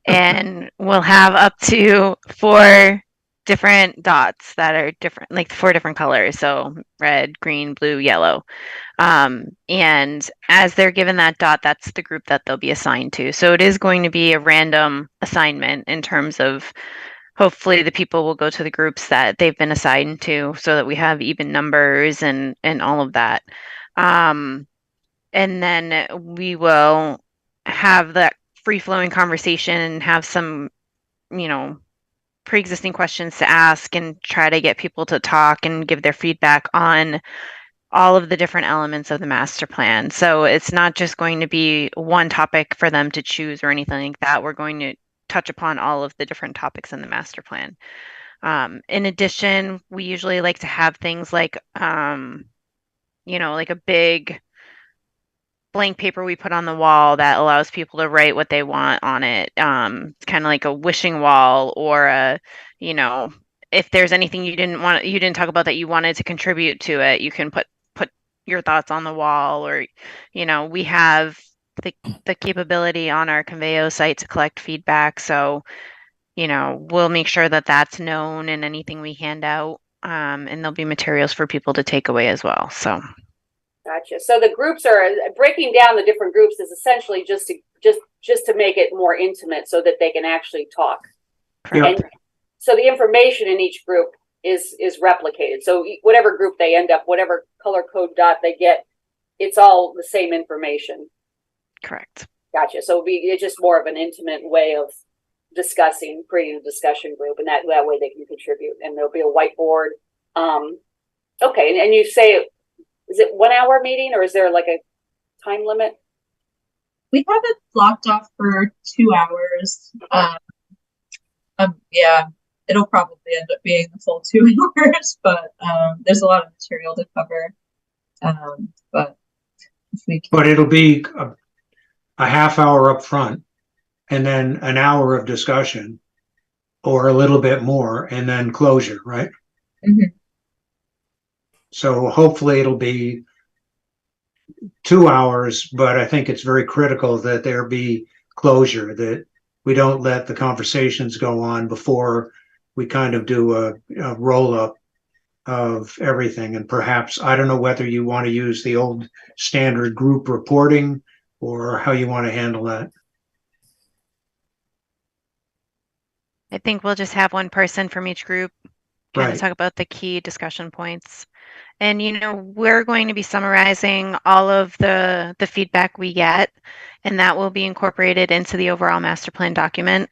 and we'll have up to 4 different dots that are different, like 4 different colors. So red, green, blue, yellow. And as they're given that dot, that's the group that they'll be assigned to. So it is going to be a random assignment in terms of, hopefully the people will go to the groups that they've been assigned to, so that we have even numbers and all of that. And then we will have that free-flowing conversation and have some, pre-existing questions to ask, and try to get people to talk and give their feedback on all of the different elements of the master plan. So it's not just going to be one topic for them to choose or anything like that. We're going to touch upon all of the different topics in the master plan. In addition, we usually like to have things like, like a big blank paper we put on the wall that allows people to write what they want on it. It's kind of like a wishing wall, or if there's anything you didn't talk about that you wanted to contribute to it, you can put your thoughts on the wall. Or, we have the capability on our Conveo site to collect feedback. So, we'll make sure that that's known in anything we hand out. And there'll be materials for people to take away as well. So. Gotcha. So the groups are breaking down the different groups is essentially just to make it more intimate, so that they can actually talk. Yep. And so the information in each group is replicated. So whatever group they end up, whatever color code dot they get, it's all the same information. Correct. Gotcha. So it's just more of an intimate way of discussing, creating a discussion group, and that way they can contribute. And there'll be a whiteboard. Okay, and you say, is it 1 hour meeting, or is there like a time limit? We have it blocked off for 2 hours. Yeah, it'll probably end up being the full 2 hours, but there's a lot of material to cover. But if we can... But it'll be a half hour up front, and then an hour of discussion, or a little bit more, and then closure, right? Mm-hmm. So hopefully it'll be 2 hours, but I think it's very critical that there be closure, that we don't let the conversations go on before we kind of do a roll up of everything. And perhaps, I don't know whether you want to use the old standard group reporting or how you want to handle that. I think we'll just have one person from each group kind Right. of talk about the key discussion points. And, you know, we're going to be summarizing all of the feedback we get, and that will be incorporated into the overall master plan document.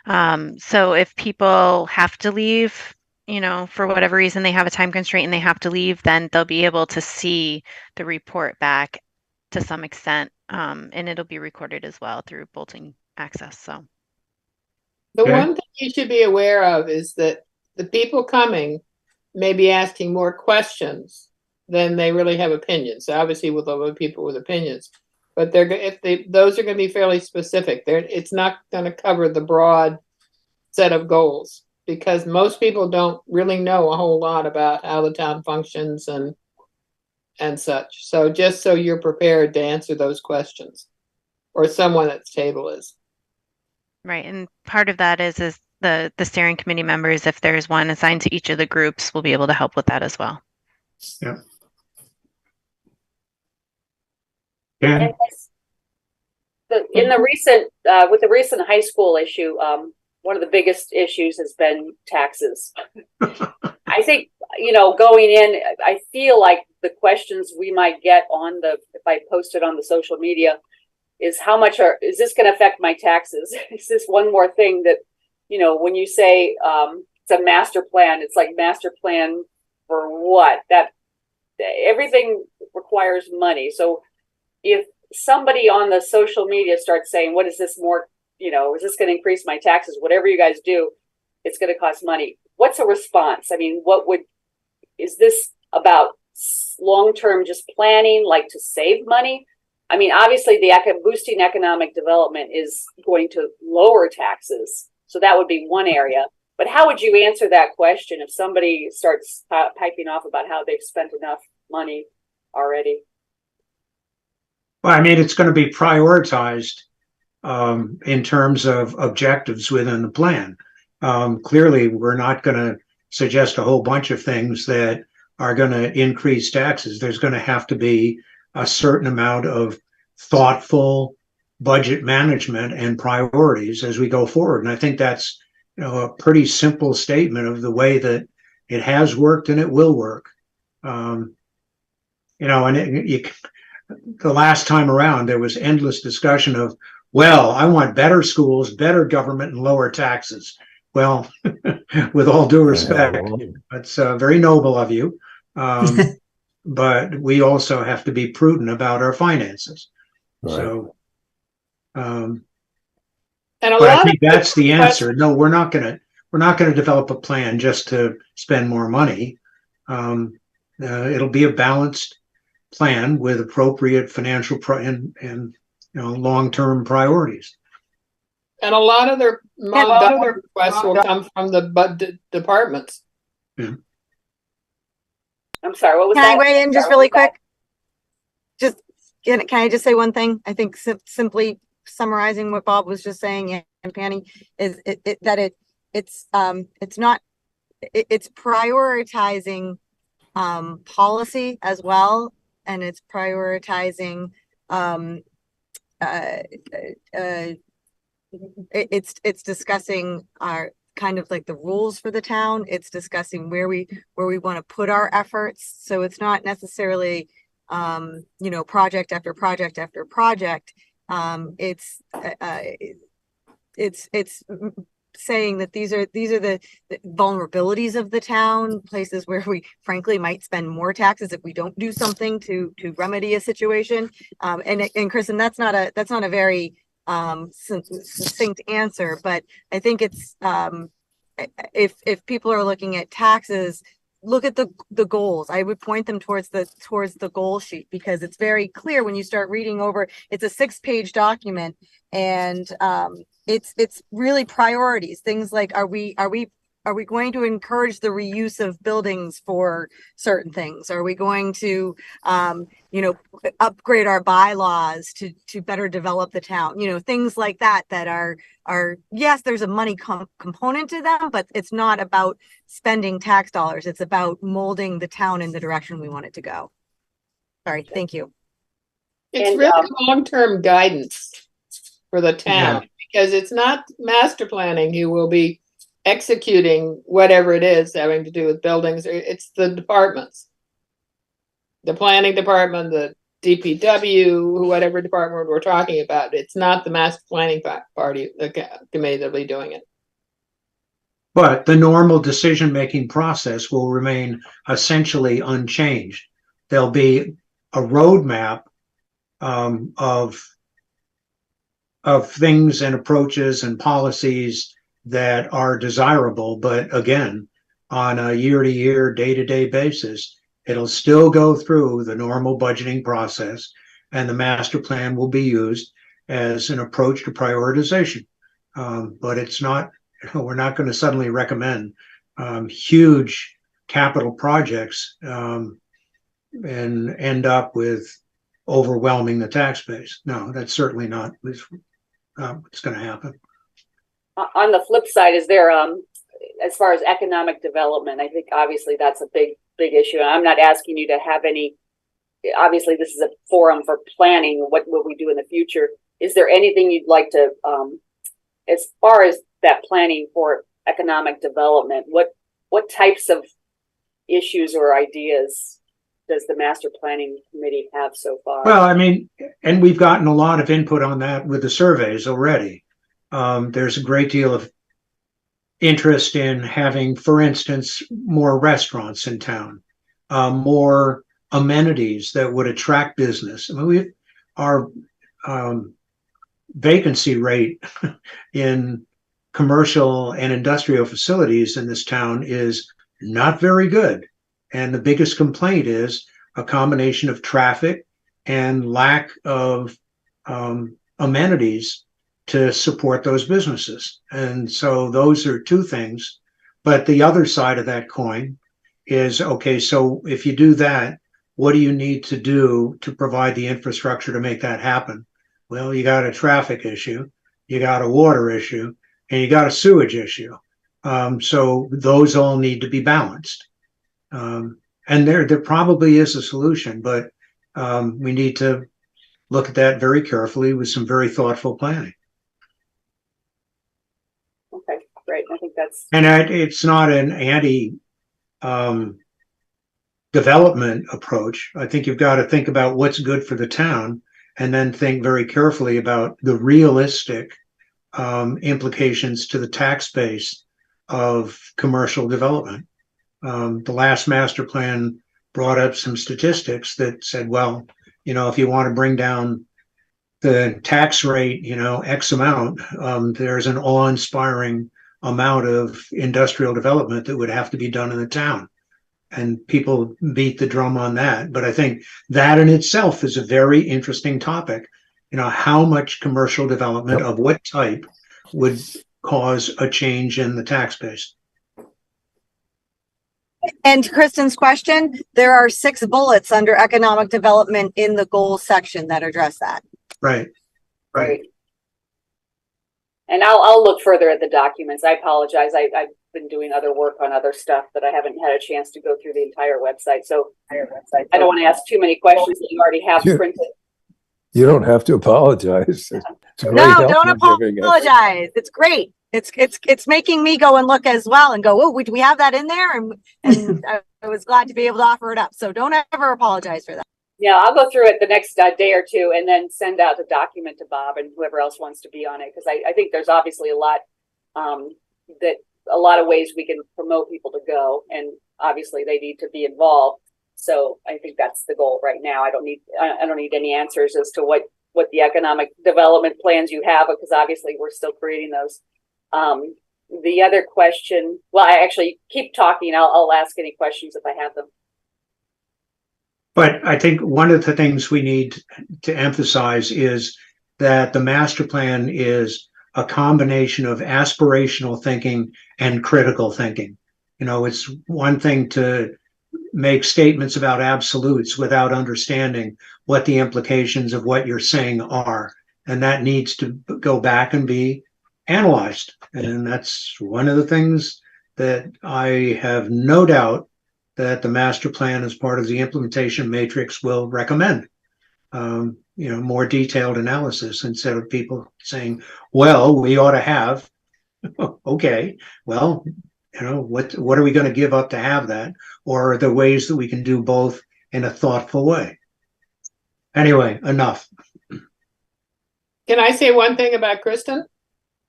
So if people have to leave, you know, for whatever reason, they have a time constraint and they have to leave, then they'll be able to see the report back to some extent. And it'll be recorded as well through Bolton Access. So The Okay. one thing you should be aware of is that the people coming may be asking more questions than they really have opinions. Obviously, with other people with opinions, but those are going to be fairly specific. It's not going to cover the broad set of goals because most people don't really know a whole lot about how the town functions and such. So just so you're prepared to answer those questions, or someone at the table is. right, and part of that is the steering committee members, if there's one assigned to each of the groups, will be able to help with that as well. Yeah. And And in the recent, with the recent high school issue, one of the biggest issues has been taxes. I think, you know, going in, I feel like the questions we might get on if I post it on the social media is how much is this going to affect my taxes? Is this one more thing that, you know, when you say it's a master plan, it's like master plan for what? That everything requires money. So if somebody on the social media starts saying, what is this more, you know, is this going to increase my taxes? Whatever you guys do, it's going to cost money. What's a response? I mean, is this about long-term just planning, like to save money? I mean, obviously boosting economic development is going to lower taxes. So that would be one area. But how would you answer that question if somebody starts piping off about how they've spent enough money already? well, I mean, it's going to be prioritized in terms of objectives within the plan. Clearly, we're not going to suggest a whole bunch of things that are going to increase taxes. There's going to have to be a certain amount of thoughtful budget management and priorities as we go forward. And I think that's, you know, a pretty simple statement of the way that it has worked and it will work. You know, and the last time around, there was endless discussion of, well, I want better schools, better government, and lower taxes. Well, with all due respect, that's very noble of you. But we also have to be prudent about our finances. Right. So, And but I think that's the answer. No, we're not going to develop a plan just to spend more money. It'll be a balanced plan with appropriate financial and you know, long-term priorities. And a lot of their requests will come from the departments. Yeah. I'm sorry, what was Can that? I weigh in just really quick? Can I just say one thing? I think simply summarizing what Bob was just saying and Penny is it's prioritizing policy as well, and it's prioritizing it's discussing our kind of like the rules for the town. It's discussing where we want to put our efforts. So it's not necessarily you know, project after project after project. It's saying that these are the vulnerabilities of the town, places where we frankly might spend more taxes if we don't do something to remedy a situation. And Kristen, that's not a very succinct answer, but I think it's if people are looking at taxes, look at the goals. I would point them towards the goal sheet, because it's very clear when you start reading over. It's a 6-page document, and it's really priorities. Things like, are we are we going to encourage the reuse of buildings for certain things? Are we going to, upgrade our bylaws to better develop the town? Things like that are yes, there's a money component to them, but it's not about spending tax dollars. It's about molding the town in the direction we want it to go. Sorry, thank you. It's And, really long-term guidance for the town, because it's not master planning who will be executing whatever it is having to do with buildings. It's the departments. The planning department, the DPW, whatever department we're talking about. It's not the master planning party, the committee that'll be doing it. But the normal decision-making process will remain essentially unchanged. There'll be a roadmap of things and approaches and policies that are desirable, but again, on a year-to-year, day-to-day basis, it'll still go through the normal budgeting process, and the master plan will be used as an approach to prioritization. But it's not, we're not going to suddenly recommend huge capital projects and end up with overwhelming the tax base. No, that's certainly not what's going to happen. On the flip side, is there, as far as economic development, I think obviously that's a big issue. And I'm not asking you to have any, obviously this is a forum for planning what we do in the future. Is there anything you'd like to, as far as that planning for economic development, what types of issues or ideas does the master planning committee have so far? Well, I mean, and we've gotten a lot of input on that with the surveys already. There's a great deal of interest in having, for instance, more restaurants in town, more amenities that would attract business. I mean, our vacancy rate in commercial and industrial facilities in this town is not very good. And the biggest complaint is a combination of traffic and lack of amenities to support those businesses. And so those are two things. But the other side of that coin is, okay, so if you do that, what do you need to do to provide the infrastructure to make that happen? Well, you got a traffic issue, you got a water issue, and you got a sewage issue. So those all need to be balanced. And there probably is a solution, but we need to look at that very carefully with some very thoughtful planning. Okay, great. I think that's. And it's not an anti-development approach. I think you've got to think about what's good for the town, and then think very carefully about the realistic implications to the tax base of commercial development. The last master plan brought up some statistics that said, well, if you want to bring down the tax rate, X amount, there's an awe-inspiring amount of industrial development that would have to be done in the town. And people beat the drum on that. But I think that in itself is a very interesting topic. How much commercial development of what type would cause a change in the tax base? And to Kristen's question, there are 6 bullets under economic development in the goals section that address that. Right. And I'll look further at the documents. I apologize. I've been doing other work on other stuff that I haven't had a chance to go through the entire website. So I don't want to ask too many questions that you already have printed. You don't have to apologize. It's great No, help don't you're giving us. apologize. It's great. It's making me go and look as well and go, oh, do we have that in there? And I was glad to be able to offer it up. So don't ever apologize for that. Yeah, I'll go through it the next day or two and then send out the document to Bob and whoever else wants to be on it. Because I think there's obviously a lot of ways we can promote people to go, and obviously they need to be involved. So I think that's the goal right now. I don't need any answers as to what the economic development plans you have, because obviously we're still creating those. The other question, well, I actually keep talking. I'll ask any questions if I have them. But I think one of the things we need to emphasize is that the master plan is a combination of aspirational thinking and critical thinking. You know, it's one thing to make statements about absolutes without understanding what the implications of what you're saying are. And that needs to go back and be analyzed. And that's one of the things that I have no doubt that the master plan as part of the implementation matrix will recommend. More detailed analysis instead of people saying, well, we ought to have, okay, well, what are we going to give up to have that? Or are there ways that we can do both in a thoughtful way? Anyway, enough. Can I say one thing about Kristen?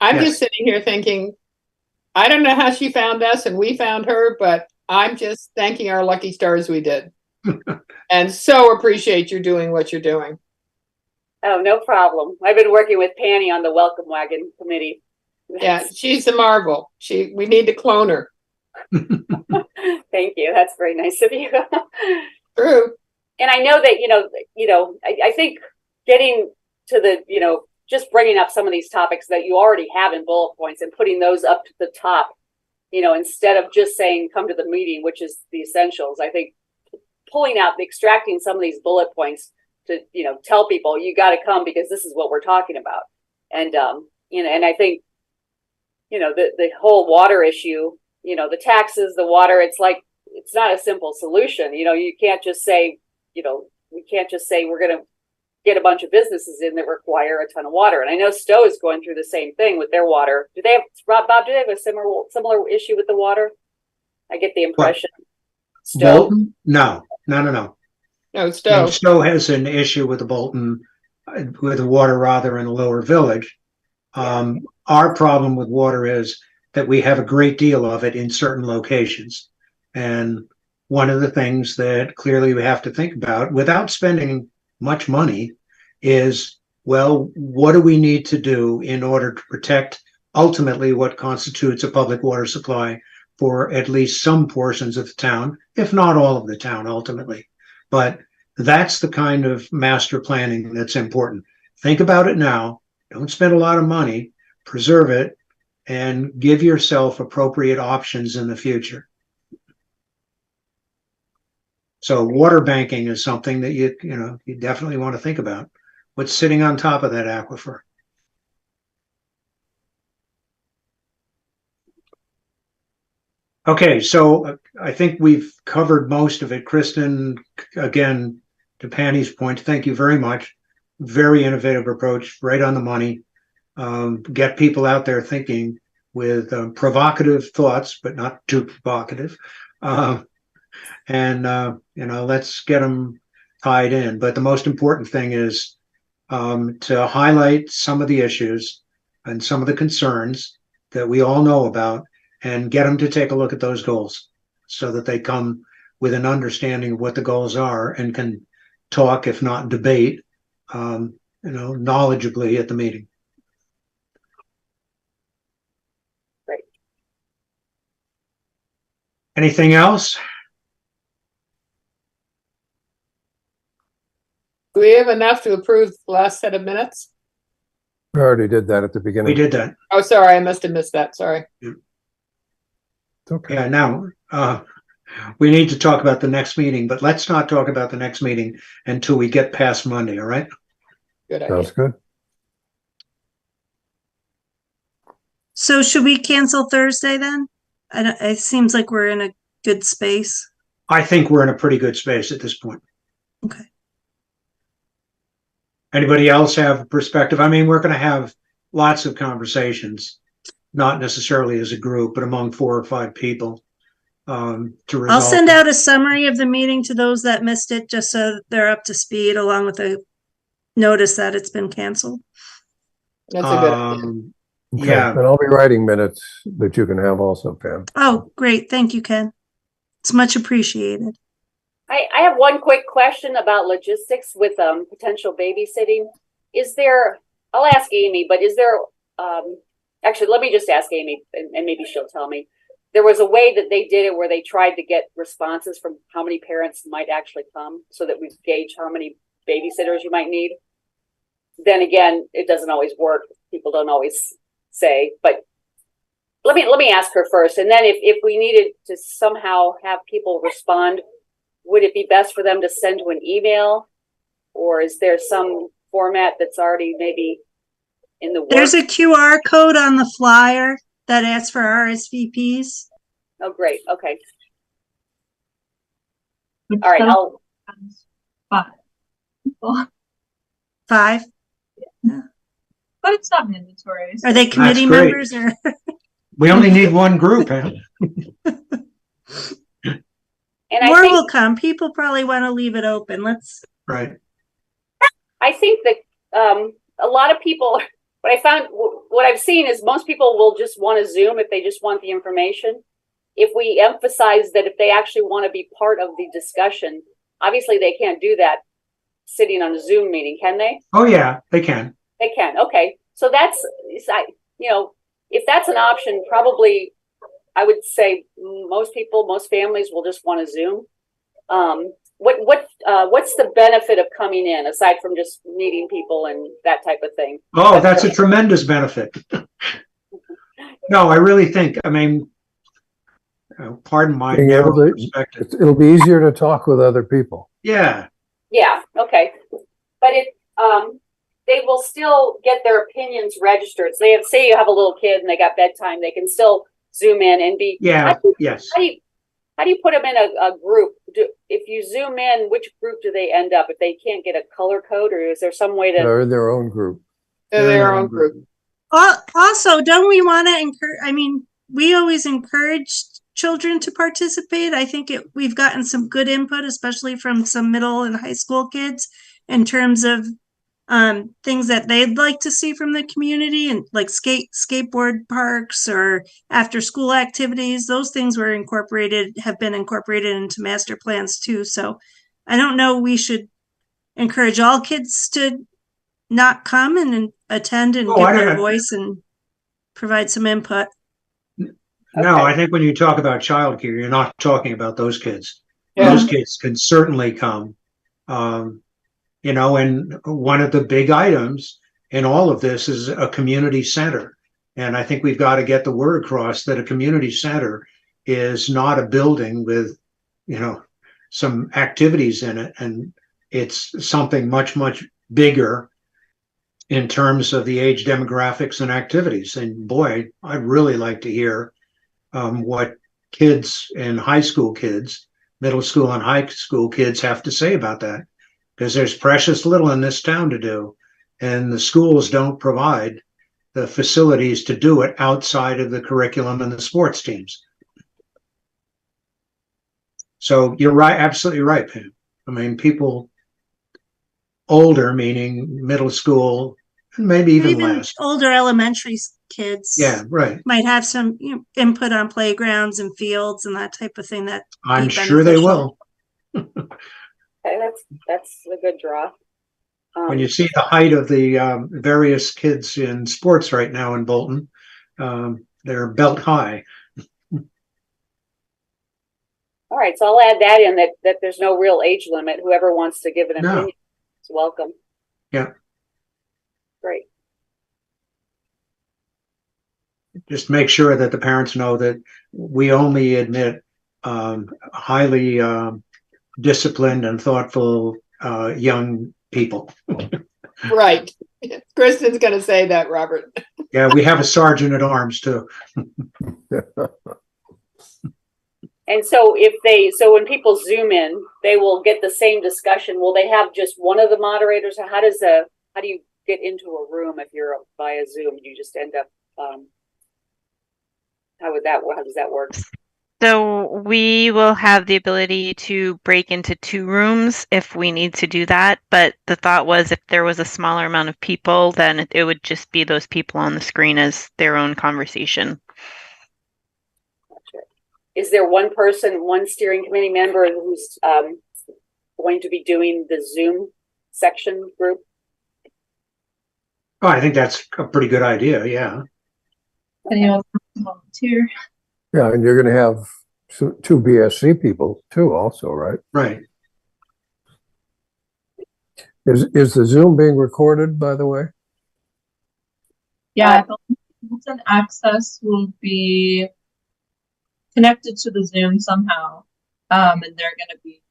I'm Yes. just sitting here thinking, I don't know how she found us and we found her, but I'm just thanking our lucky stars we did. And so appreciate you doing what you're doing. Oh, no problem. I've been working with Penny on the Welcome Wagon committee. Yeah, she's a marvel. We need to clone her. Thank you. That's very nice of you. True. And I know that, I think getting to the, just bringing up some of these topics that you already have in bullet points and putting those up to the top, instead of just saying, come to the meeting, which is the essentials. I think pulling out, extracting some of these bullet points to, tell people you got to come because this is what we're talking about. And, and I think, the whole water issue, the taxes, the water, it's like, it's not a simple solution. You can't just say, we can't just say we're going to get a bunch of businesses in that require a ton of water. And I know Stowe is going through the same thing with their water. Do they have, Bob, do they have a similar issue with the water? I get the impression. Stowe? Bolton? No. No, Stowe. And Stowe has an issue with the Bolton, with the water rather in the lower village. Our problem with water is that we have a great deal of it in certain locations. And one of the things that clearly we have to think about without spending much money is, well, what do we need to do in order to protect ultimately what constitutes a public water supply for at least some portions of the town, if not all of the town ultimately. But that's the kind of master planning that's important. Think about it now. Don't spend a lot of money, preserve it, and give yourself appropriate options in the future. So water banking is something that you definitely want to think about. What's sitting on top of that aquifer? Okay, so I think we've covered most of it. Kristen, again, to Penny's point, thank you very much. Very innovative approach, right on the money. Get people out there thinking with provocative thoughts, but not too provocative. Let's get them tied in. But the most important thing is to highlight some of the issues and some of the concerns that we all know about and get them to take a look at those goals so that they come with an understanding of what the goals are and can talk, if not debate, knowledgeably at the meeting. Great. Anything else? Do we have enough to approve the last set of minutes? We already did that at the beginning. We did that. Oh, sorry, I must have missed that. Sorry. It's okay. Yeah, now we need to talk about the next meeting, but let's not talk about the next meeting until we get past Monday, all right? Good idea. Sounds good. So should we cancel Thursday then? It seems like we're in a good space. I think we're in a pretty good space at this point. Okay. Anybody else have a perspective? I mean, we're going to have lots of conversations, not necessarily as a group, but among 4 or 5 people to resolve. I'll send out a summary of the meeting to those that missed it, just so they're up to speed, along with a notice that it's been canceled. That's a good idea. Okay. Yeah. And I'll be writing minutes that you can have also, Pam. Oh, great. Thank you, Ken. It's much appreciated. I have one quick question about logistics with potential babysitting. I'll ask Amy, but is there, actually, let me just ask Amy and maybe she'll tell me. There was a way that they did it where they tried to get responses from how many parents might actually come so that we gauge how many babysitters you might need. Then again, it doesn't always work. People don't always say, but let me ask her first. And then if we needed to somehow have people respond, would it be best for them to send to an email, or is there some format that's already maybe in the works? There's a QR code on the flyer that asks for RSVPs. Oh, great. Okay. Which All right. does- I'll, 5 people. 5. But it's not mandatory. Are they committee great. members or? We only need one group, huh? and I More think, will come. People probably want to leave it open. Let's. Right. I think that a lot of people, what I've seen is most people will just want to Zoom if they just want the information. If we emphasize that if they actually want to be part of the discussion, obviously they can't do that sitting on a Zoom meeting, can they? Oh, yeah, they can. They can. Okay. So if that's an option, probably I would say most families will just want to Zoom. What's the benefit of coming in aside from just meeting people and that type of thing? Oh, that's a tremendous benefit. No, I really think, I mean, pardon my Being narrow able to- perspective. It'll be easier to talk with other people. Yeah, Yeah. Okay. But they will still get their opinions registered. So say you have a little kid and they got bedtime, they can still Zoom in and be. yeah, yes. How do you put them in a group? If you Zoom in, which group do they end up? If they can't get a color code, or is there some way to? They're in their own group. They're their own group. Also, don't we want to encourage? I mean, we always encourage children to participate. I think we've gotten some good input, especially from some middle and high school kids, in terms of things that they'd like to see from the community, and like skateboard parks or after school activities. Those things have been incorporated into master plans too. So I don't know, we should encourage all kids to not come and attend and give their voice and provide some input. No, I think when you talk about childcare, you're not talking about those kids. Yeah. Those kids can certainly come. And one of the big items in all of this is a community center. And I think we've got to get the word across that a community center is not a building with, some activities in it. And it's something much, much bigger in terms of the age demographics and activities. And boy, I'd really like to hear what kids and high school kids, middle school and high school kids have to say about that. Because there's precious little in this town to do, and the schools don't provide the facilities to do it outside of the curriculum and the sports teams. So you're right, absolutely right, Pam. I mean, people older, meaning middle school, and maybe even less. Older elementary kids. Yeah, right. Might have some input on playgrounds and fields and that type of thing. That I'm sure they will. Okay, that's a good draw. When you see the height of the various kids in sports right now in Bolton, they're belt high. All right, so I'll add that in, that there's no real age limit. Whoever wants to give an opinion is welcome. Yeah. Great. Just make sure that the parents know that we only admit highly disciplined and thoughtful young people. Right. Kristen's going to say that, Robert. Yeah, we have a sergeant at arms too. And so when people Zoom in, they will get the same discussion. Will they have just one of the moderators? How do you get into a room if you're via Zoom? You just end up, how does that work? So we will have the ability to break into 2 rooms if we need to do that. But the thought was if there was a smaller amount of people, then it would just be those people on the screen as their own conversation. Gotcha. Is there one steering committee member who's going to be doing the Zoom section group? Oh, I think that's a pretty good idea. Yeah. Anyone volunteer? Yeah, and you're going to have 2 BSC people too, also, right? Right. Is the Zoom being recorded, by the way? Yeah, Bolton Access will be connected to the Zoom somehow, and they're going to be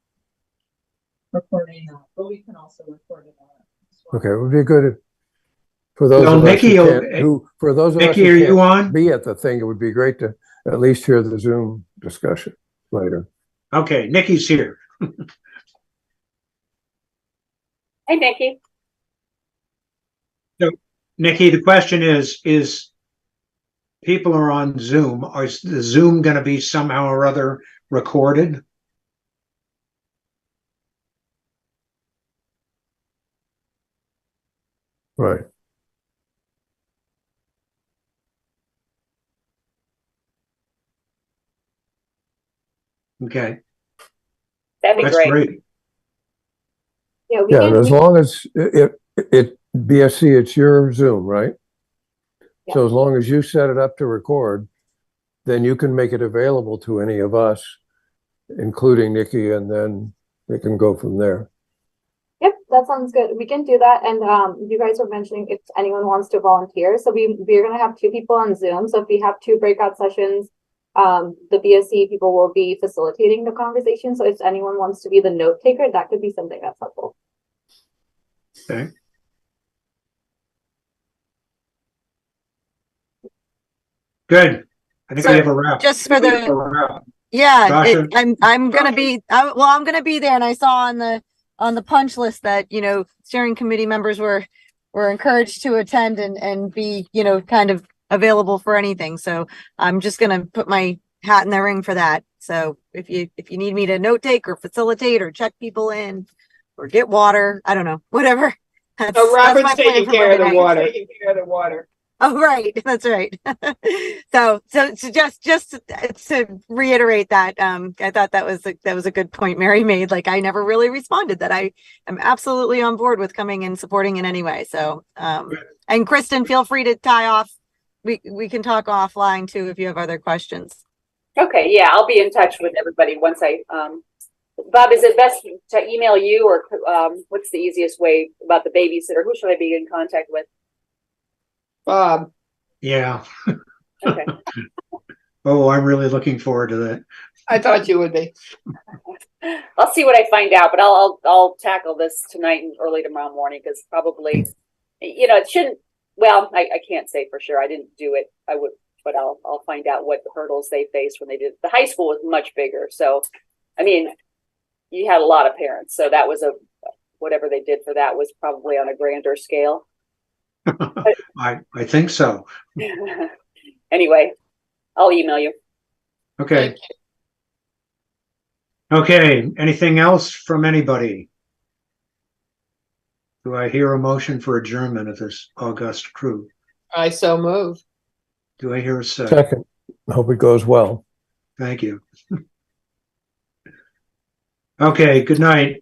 recording that, but we can also record it on as well. Okay, it would be good if, for those Well, of us Nikki who will- can't, for those of us Nikki, are who you can't on? be at the thing, it would be great to at least hear the Zoom discussion later. Okay, Nikki's here. Hey, Nikki. Nikki, the question is people are on Zoom. Is the Zoom going to be somehow or other recorded? Right. Okay, That'd be that's great. great. Yeah, we Yeah, can, and as long as it BSC, it's your Zoom, right? So as long as you set it up to record, then you can make it available to any of us, including Nikki, and then we can go from there. yep, that sounds good. We can do that. And you guys were mentioning if anyone wants to volunteer. So we're gonna have 2 people on Zoom. So if we have 2 breakout sessions, the BSC people will be facilitating the conversation. So if anyone wants to be the note taker, that could be something that's helpful. Okay. Good. I think So we have a wrap. just for the, A wrap. yeah, Sasha? I'm gonna be, I'm gonna be there, and I saw on the punch list that, you know, steering committee members were encouraged to attend and be, you know, kind of available for anything. So I'm just gonna put my hat in the ring for that. So if you need me to note take or facilitate or check people in or get water, I don't know, whatever. So That's Robert's my plan taking for care of the Monday night. water. Taking care of the water. Oh, right. That's right. So just to reiterate that, I thought that was a good point Mary made. Like, I never really responded that I am absolutely on board with coming and supporting in any way. So, and Kristen, feel free to tie off. We can talk offline too if you have other questions. Okay, yeah, I'll be in touch with everybody once I, Bob, is it best to email you, or what's the easiest way about the babysitter? Who should I be in contact with? Bob. Yeah. Okay. Oh, I'm really looking forward to that. I thought you would be. I'll see what I find out, but I'll tackle this tonight and early tomorrow morning, because probably, you know, it shouldn't, well, I can't say for sure. I didn't do it. I would, but I'll find out what hurdles they faced when they did. The high school was much bigger. So, I mean, you had a lot of parents. So that was whatever they did for that was probably on a grander scale. I think so. Anyway, I'll email you. Okay. Okay. Anything else from anybody? Do I hear a motion for adjournment of this august crew? I so move. Do I hear a second? Second, hope it goes well. Thank you. Okay, good night.